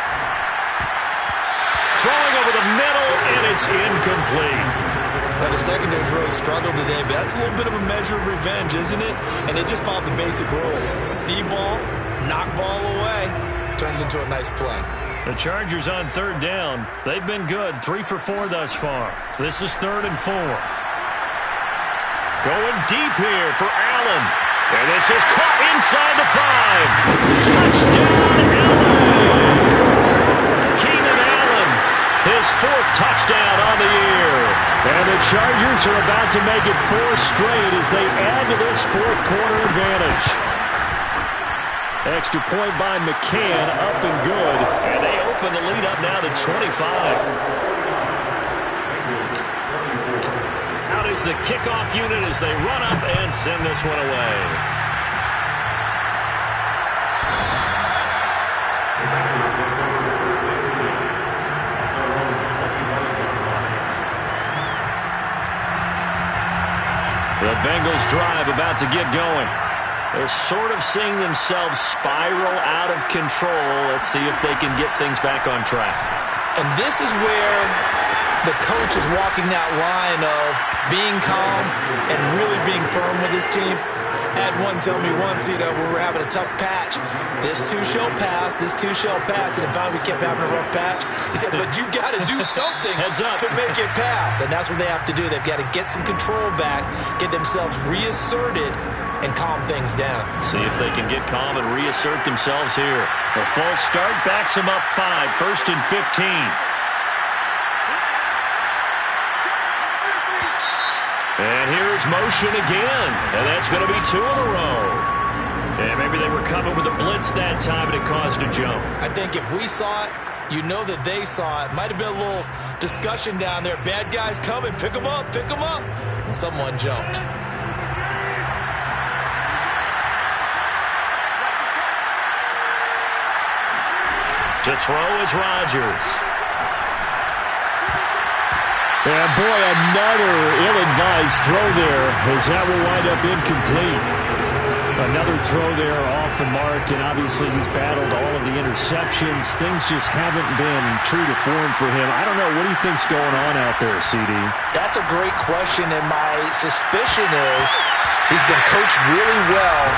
Throwing over the middle, and it's incomplete. Now, the secondary's really struggled today, but that's a little bit of a measure of revenge, isn't it? And they just followed the basic rules. See ball, knock ball away. Turns into a nice play. The Chargers on 3rd down. They've been good, 3 for 4 thus far. This is 3rd and 4. Going deep here for Allen. And this is caught inside the 5. Touchdown, Allen! Keenan Allen, his 4th touchdown on the year. And the Chargers are about to make it 4 straight as they add to this 4th quarter advantage. Extra point by McCann, up and good. And they open the lead up now to 25. Out is the kickoff unit as they run up and send this one away. The Bengals drive about to get going. They're sort of seeing themselves spiral out of control. Let's see if they can get things back on track. And this is where the coach is walking that line of being calm and really being firm with his team. Had one tell me once, when we were having a tough patch, this too shall pass, this too shall pass. And finally we kept having a rough patch. He said, but you got to do something to make it pass. And that's what they have to do. They've got to get some control back, get themselves reasserted, and calm things down. See if they can get calm and reassert themselves here. A false start backs them up 5, 1st and 15. And here's motion again, and that's going to be 2 in a row. And maybe they were coming with a blitz that time, and it caused a jump. I think if we saw it, you know that they saw it. Might have been a little discussion down there. Bad guys coming, pick them up, pick them up. And someone jumped. To throw is Rodgers. And boy, another ill-advised throw there as that will wind up incomplete. Another throw there off the mark, and obviously he's battled all of the interceptions. Things just haven't been true to form for him. I don't know. What do you think's going on out there, CD? That's a great question, and my suspicion is he's been coached really well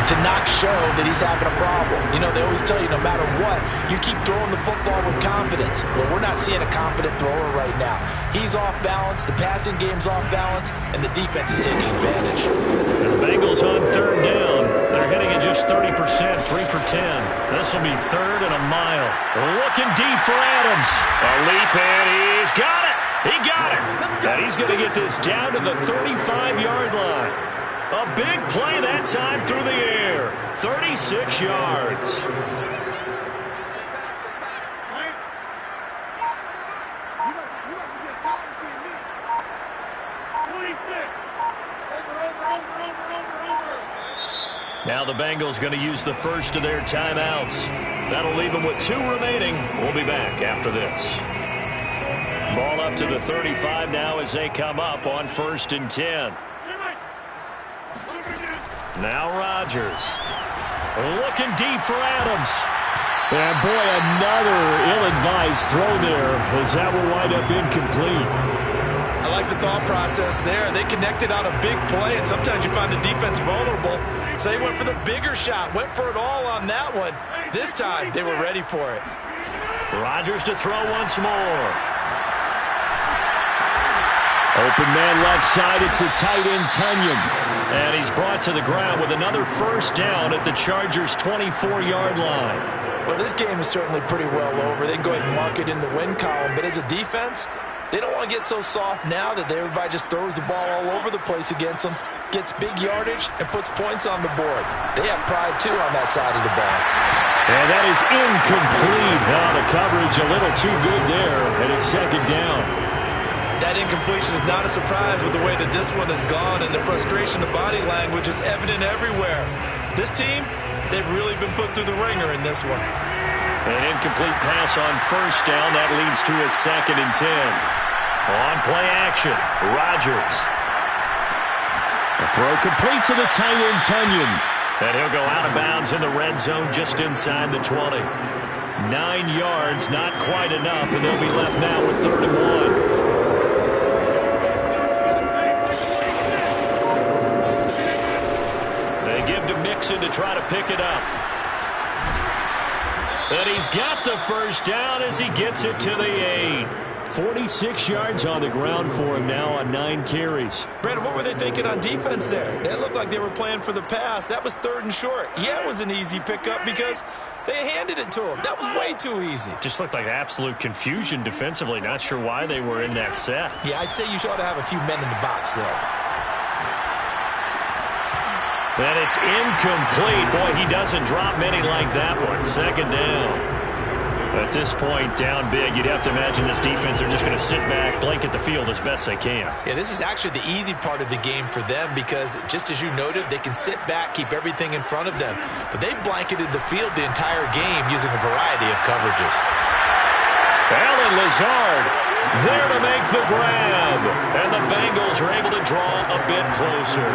to not show that he's having a problem. They always tell you no matter what, you keep throwing the football with confidence. Well, we're not seeing a confident thrower right now. He's off balance, the passing game's off balance, and the defense is taking advantage. And the Bengals on 3rd down. They're hitting at just 30%, 3 for 10. This will be 3rd and a mile. Looking deep for Adams. A leap, and he's got it. He got it. And he's going to get this down to the 35-yard line. A big play that time through the air. 36 yards. Now the Bengals going to use the first of their timeouts. That'll leave them with 2 remaining. We'll be back after this. Ball up to the 35 now as they come up on 1st and 10. Now Rodgers. Looking deep for Adams. And boy, another ill-advised throw there as that will wind up incomplete. I like the thought process there. They connected on a big play, and sometimes you find the defense vulnerable. So they went for the bigger shot, went for it all on that one. This time, they were ready for it. Rodgers to throw once more. Open man left side, it's the tight end Tunyon. And he's brought to the ground with another 1st down at the Chargers' 24-yard line. Well, this game is certainly pretty well over. They can go ahead and mark it in the win column. But as a defense, they don't want to get so soft now that everybody just throws the ball all over the place against them, gets big yardage, and puts points on the board. They have pride, too, on that side of the ball. And that is incomplete. The coverage a little too good there, and it's 2nd down. That incompletion is not a surprise with the way that this one has gone, and the frustration of body language is evident everywhere. This team, they've really been put through the ringer in this one. An incomplete pass on 1st down. That leads to a 2nd and 10. On play action, Rodgers. A throw complete to the tight end Tunyon. And he'll go out of bounds in the red zone just inside the 20. 9 yards, not quite enough, and they'll be left now with 3rd and 1. To try to pick it up. And he's got the 1st down as he gets it to the 8. 46 yards on the ground for him now on 9 carries. Brandon, what were they thinking on defense there? They looked like they were playing for the pass. That was 3rd and short. Yeah, it was an easy pickup because they handed it to him. That was way too easy. Just looked like absolute confusion defensively. Not sure why they were in that set. Yeah, I'd say you ought to have a few men in the box there. And it's incomplete. Boy, he doesn't drop many like that one. 2nd down. At this point, down big, you'd have to imagine this defense are just going to sit back, blanket the field as best they can. Yeah, this is actually the easy part of the game for them because, just as you noted, they can sit back, keep everything in front of them. But they've blanketed the field the entire game using a variety of coverages. Allen Lazard there to make the grab. And the Bengals are able to draw a bit closer.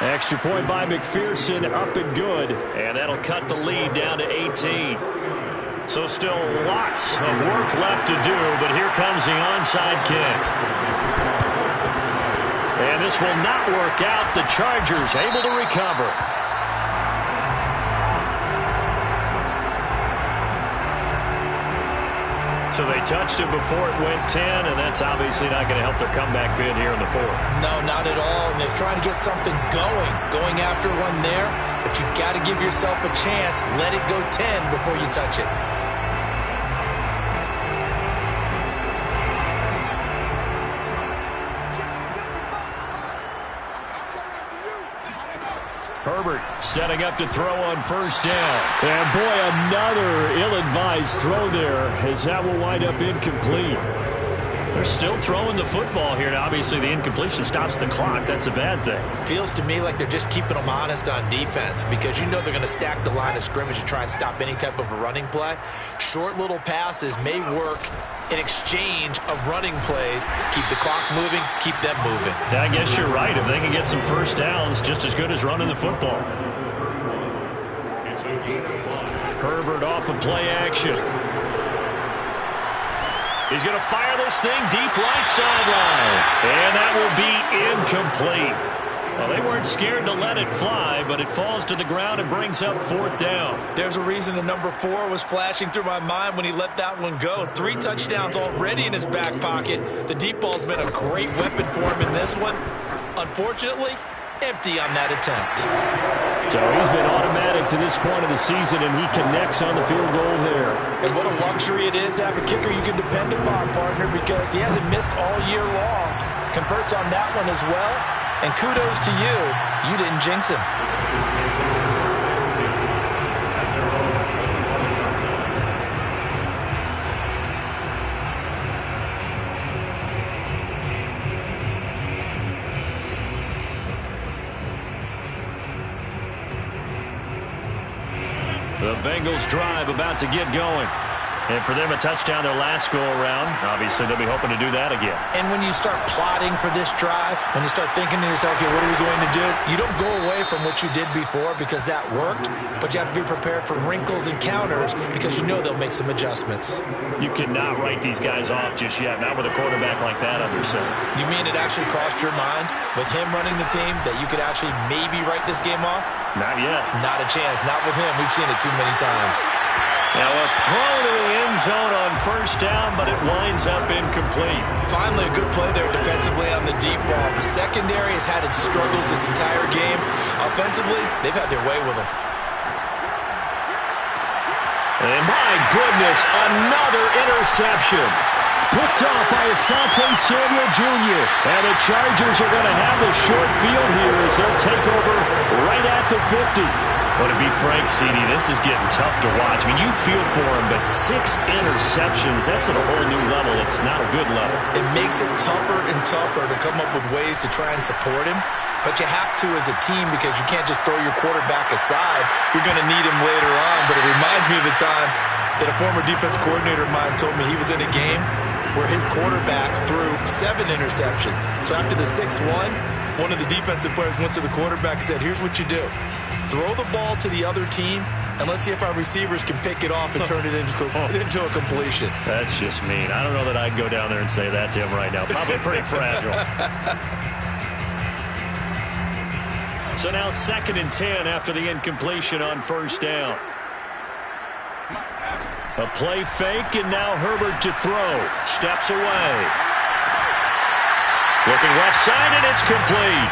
Extra point by McPherson, up and good. And that'll cut the lead down to 18. So still lots of work left to do, but here comes the onside kick. And this will not work out. The Chargers able to recover. So they touched it before it went 10, and that's obviously not going to help their comeback bid here in the 4th. No, not at all. And they're trying to get something going after one there. But you've got to give yourself a chance. Let it go 10 before you touch it. Herbert setting up to throw on 1st down. And boy, another ill-advised throw there as that will wind up incomplete. They're still throwing the football here. Now, obviously, the incompletion stops the clock. That's a bad thing. Feels to me like they're just keeping them honest on defense because you know they're going to stack the line of scrimmage and try and stop any type of a running play. Short little passes may work in exchange of running plays. Keep the clock moving, keep them moving. I guess you're right. If they can get some 1st downs, just as good as running the football. Herbert off of play action. He's going to fire this thing deep right sideline. And that will be incomplete. Well, they weren't scared to let it fly, but it falls to the ground and brings up 4th down. There's a reason the number 4 was flashing through my mind when he let that one go. 3 touchdowns already in his back pocket. The deep ball's been a great weapon for him in this one. Unfortunately, empty on that attempt. So he's been automatic to this point of the season, and he connects on the field goal there. And what a luxury it is to have a kicker you can depend upon, partner, because he hasn't missed all year long. Converts on that one as well. And kudos to you. You didn't jinx him. The Bengals drive about to get going. And for them, a touchdown their last go-around. Obviously, they'll be hoping to do that again. And when you start plotting for this drive, when you start thinking to yourself, okay, what are we going to do? You don't go away from what you did before because that worked, but you have to be prepared for wrinkles and counters because you know they'll make some adjustments. You cannot write these guys off just yet, not with a quarterback like that under center. You mean it actually crossed your mind with him running the team that you could actually maybe write this game off? Not yet. Not a chance. Not with him. We've seen it too many times. Now a throw to the end zone on 1st down, but it winds up incomplete. Finally a good play there defensively on the deep ball. The secondary has had its struggles this entire game. Offensively, they've had their way with them. And my goodness, another interception. Picked off by Asante Samuel Jr. And the Chargers are going to have the short field here as they'll take over right at the 50. But to be frank, CD, this is getting tough to watch. I mean, you feel for him, but 6 interceptions, that's at a whole new level. It's not a good level. It makes it tougher and tougher to come up with ways to try and support him. But you have to as a team because you can't just throw your quarterback aside. You're going to need him later on. But it reminds me of the time that a former defense coordinator of mine told me he was in a game where his quarterback threw 7 interceptions. So after the 6th one of the defensive players went to the quarterback and said, here's what you do. Throw the ball to the other team, and let's see if our receivers can pick it off and turn it into a completion. That's just mean. I don't know that I'd go down there and say that to him right now. Probably pretty fragile. So now 2nd and 10 after the incompletion on 1st down. A play fake, and now Herbert to throw. Steps away. Looking left side, and it's complete.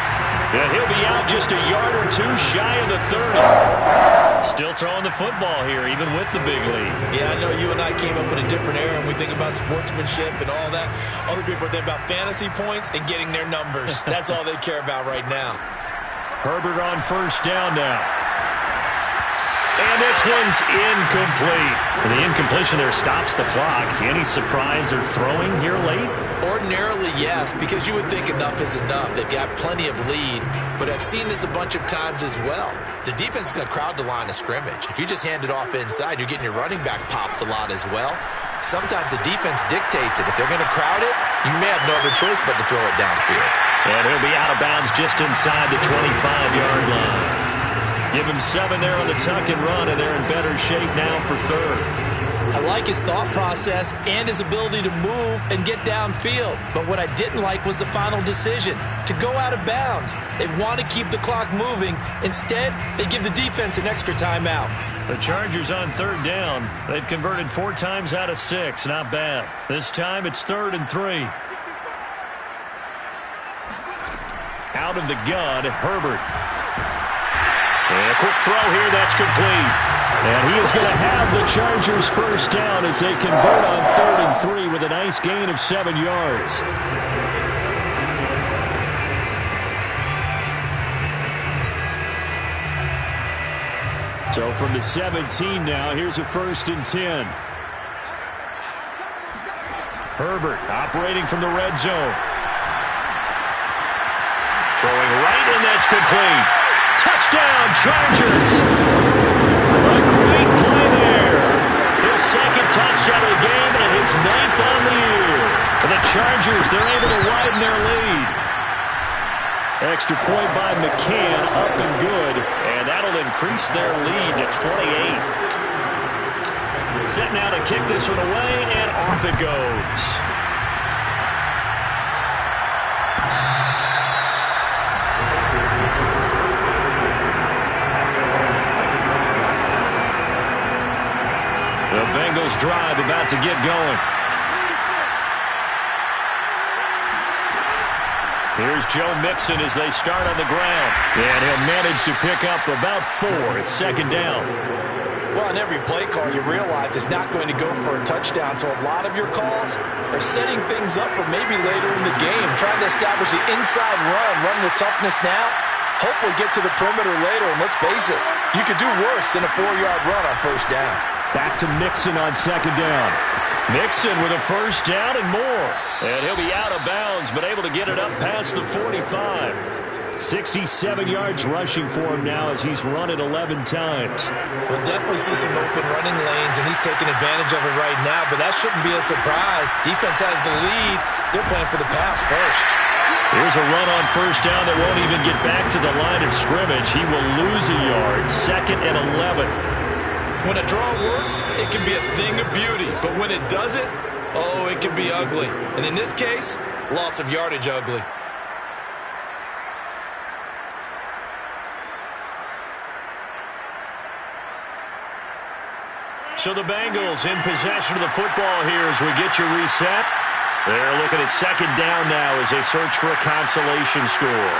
And he'll be out just a yard or two shy of the 30. Still throwing the football here, even with the big lead. Yeah, I know you and I came up in a different era, and we think about sportsmanship and all that. Other people think about fantasy points and getting their numbers. That's all they care about right now. Herbert on first down now. And this one's incomplete. And the incompletion there stops the clock. Any surprise they're throwing here late? Ordinarily, yes, because you would think enough is enough. They've got plenty of lead, but I've seen this a bunch of times as well. The defense is going to crowd the line of scrimmage. If you just hand it off inside, you're getting your running back popped a lot as well. Sometimes the defense dictates it. If they're going to crowd it, you may have no other choice but to throw it downfield. And he'll be out of bounds just inside the 25-yard line. Give him 7 there on the tuck and run, and they're in better shape now for third. I like his thought process and his ability to move and get downfield. But what I didn't like was the final decision, to go out of bounds. They want to keep the clock moving. Instead, they give the defense an extra timeout. The Chargers on third down. They've converted 4 times out of 6. Not bad. This time it's 3rd and 3. Out of the gun, Herbert. And a quick throw here, that's complete. And he is going to have the Chargers first down as they convert on 3rd and 3 with a nice gain of 7 yards. So from the 17 now, here's a 1st and 10. Herbert operating from the red zone. Throwing right, and that's complete. Touchdown, Chargers! A great play there. His 2nd touchdown of the game and his 9th on the year. For the Chargers, they're able to widen their lead. Extra point by McCann, up and good. And that'll increase their lead to 28. Set now to kick this one away, and off it goes. The Bengals drive about to get going. Here's Joe Mixon as they start on the ground. And he'll manage to pick up about 4. It's 2nd down. Well, on every play call, you realize it's not going to go for a touchdown. So a lot of your calls are setting things up for maybe later in the game, trying to establish the inside run with toughness now. Hopefully get to the perimeter later. And let's face it, you could do worse than a 4-yard run on first down. Back to Mixon on 2nd down. Mixon with a first down and more. And he'll be out of bounds, but able to get it up past the 45. 67 yards rushing for him now as he's run it 11 times. We'll definitely see some open running lanes, and he's taking advantage of it right now, but that shouldn't be a surprise. Defense has the lead. They're playing for the pass first. Here's a run on first down that won't even get back to the line of scrimmage. He will lose a yard. 2nd and 11. When a draw works, it can be a thing of beauty. But when it doesn't, oh, it can be ugly. And in this case, loss of yardage ugly. So the Bengals in possession of the football here as we get you reset. They're looking at 2nd down now as they search for a consolation score.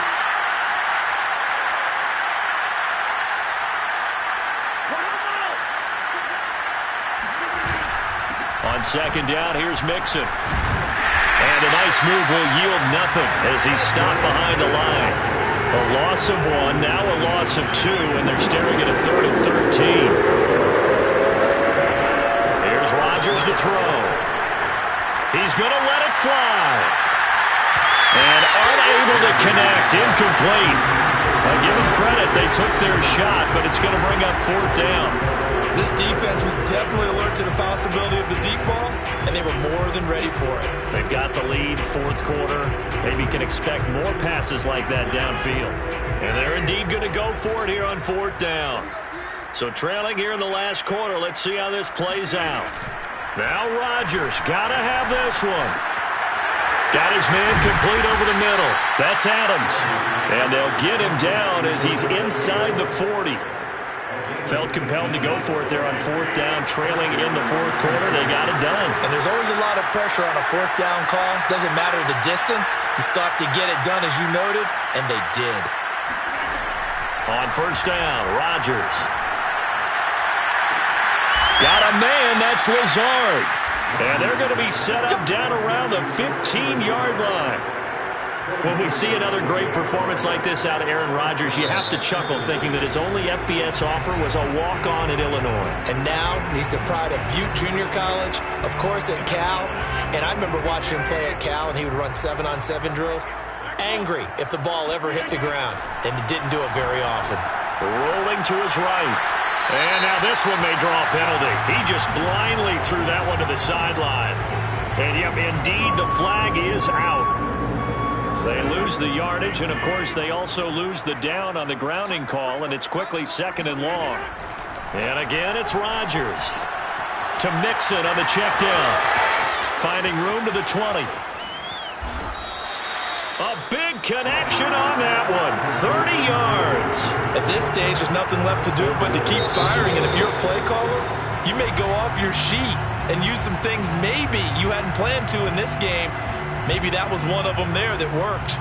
On 2nd down, here's Mixon. And a nice move will yield nothing as he's stopped behind the line. A loss of 1, now a loss of 2, and they're staring at a 3rd and 13. Here's Rodgers to throw. He's going to let it fly. And unable to connect, incomplete. I give them credit, they took their shot, but it's going to bring up 4th down. This defense was definitely alert to the possibility of the deep ball, and they were more than ready for it. They've got the lead, 4th quarter. Maybe can expect more passes like that downfield. And they're indeed going to go for it here on 4th down. So trailing here in the last quarter, let's see how this plays out. Now Rodgers, got to have this one. Got his man complete over the middle. That's Adams. And they'll get him down as he's inside the 40. Felt compelled to go for it there on fourth down, trailing in the fourth quarter. They got it done. And there's always a lot of pressure on a fourth down call. Doesn't matter the distance. You still have to get it done, as you noted, and they did. On first down, Rodgers. Got a man, that's Lazard. And they're going to be set up down around the 15-yard line. When we see another great performance like this out of Aaron Rodgers, you have to chuckle thinking that his only FBS offer was a walk-on at Illinois. And now he's the pride of Butte Junior College, of course at Cal. And I remember watching him play at Cal, and he would run 7-on-7 drills. Angry if the ball ever hit the ground, and he didn't do it very often. Rolling to his right. And now this one may draw a penalty. He just blindly threw that one to the sideline. And yep, indeed, the flag is out. They lose the yardage, and of course they also lose the down on the grounding call, and it's quickly 2nd and long. And again, it's Rodgers to Mixon on the check down, finding room to the 20. A big connection on that one, 30 yards. At this stage, there's nothing left to do but to keep firing, and if you're a play caller, you may go off your sheet and use some things maybe you hadn't planned to in this game. Maybe that was one of them there that worked.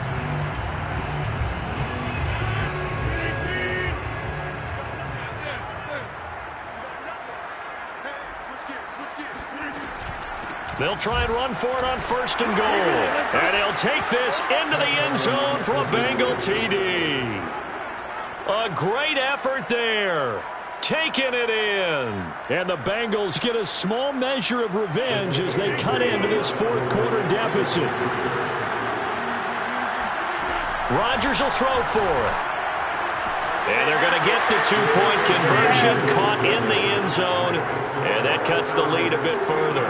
They'll try and run for it on 1st and goal. And he'll take this into the end zone for a Bengal TD. A great effort there. Taking it in. And the Bengals get a small measure of revenge as they cut into this fourth quarter deficit. Rodgers will throw for it. And they're going to get the 2-point conversion, caught in the end zone. And that cuts the lead a bit further.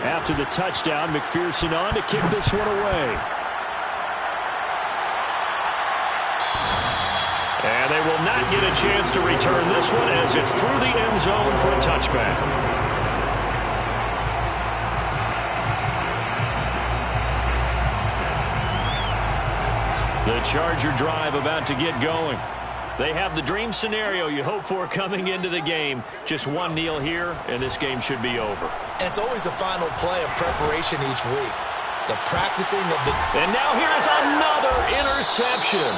After the touchdown, McPherson on to kick this one away. And they will not get a chance to return this one as it's through the end zone for a touchback. The Charger drive about to get going. They have the dream scenario you hope for coming into the game. Just one kneel here, and this game should be over. And it's always the final play of preparation each week. The practicing of the... And now here's another interception.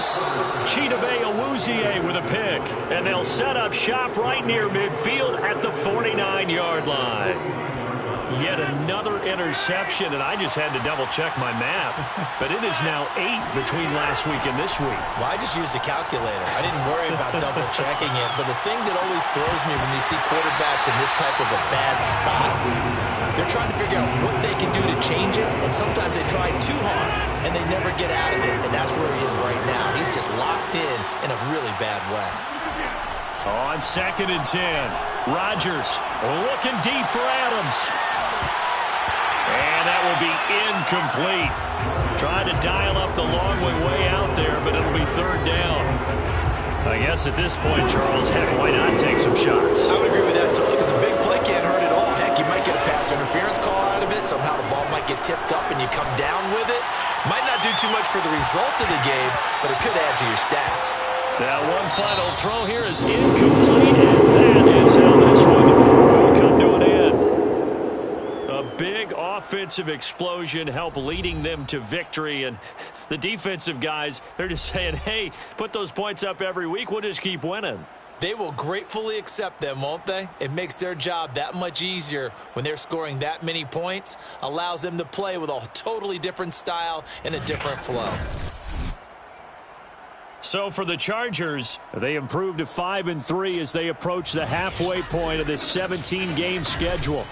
Chidobe Awuzie with a pick. And they'll set up shop right near midfield at the 49-yard line. Yet another interception, and I just had to double-check my math. But it is now 8 between last week and this week. Well, I just used a calculator. I didn't worry about double-checking it. But the thing that always throws me when you see quarterbacks in this type of a bad spot, they're trying to figure out what they can do to change it, and sometimes they try too hard, and they never get out of it, and that's where he is right now. He's just locked in a really bad way. On 2nd and 10, Rodgers looking deep for Adams. And that will be incomplete. Trying to dial up the long way out there, but it'll be 3rd down. I guess at this point, Charles, heck, why not take some shots? I would agree with that totally, because a big play can't hurt at all. Heck, you might get a pass interference call out of it. Somehow the ball might get tipped up and you come down with it. Might not do too much for the result of the game, but it could add to your stats. Now one final throw here is incomplete, and that is how this one will come to an end. A big offensive explosion helped leading them to victory, and the defensive guys, they're just saying, hey, put those points up every week, we'll just keep winning. They will gratefully accept them, won't they? It makes their job that much easier when they're scoring that many points, allows them to play with a totally different style and a different flow. So for the Chargers, they improved to 5-3 as they approach the halfway point of this 17-game schedule.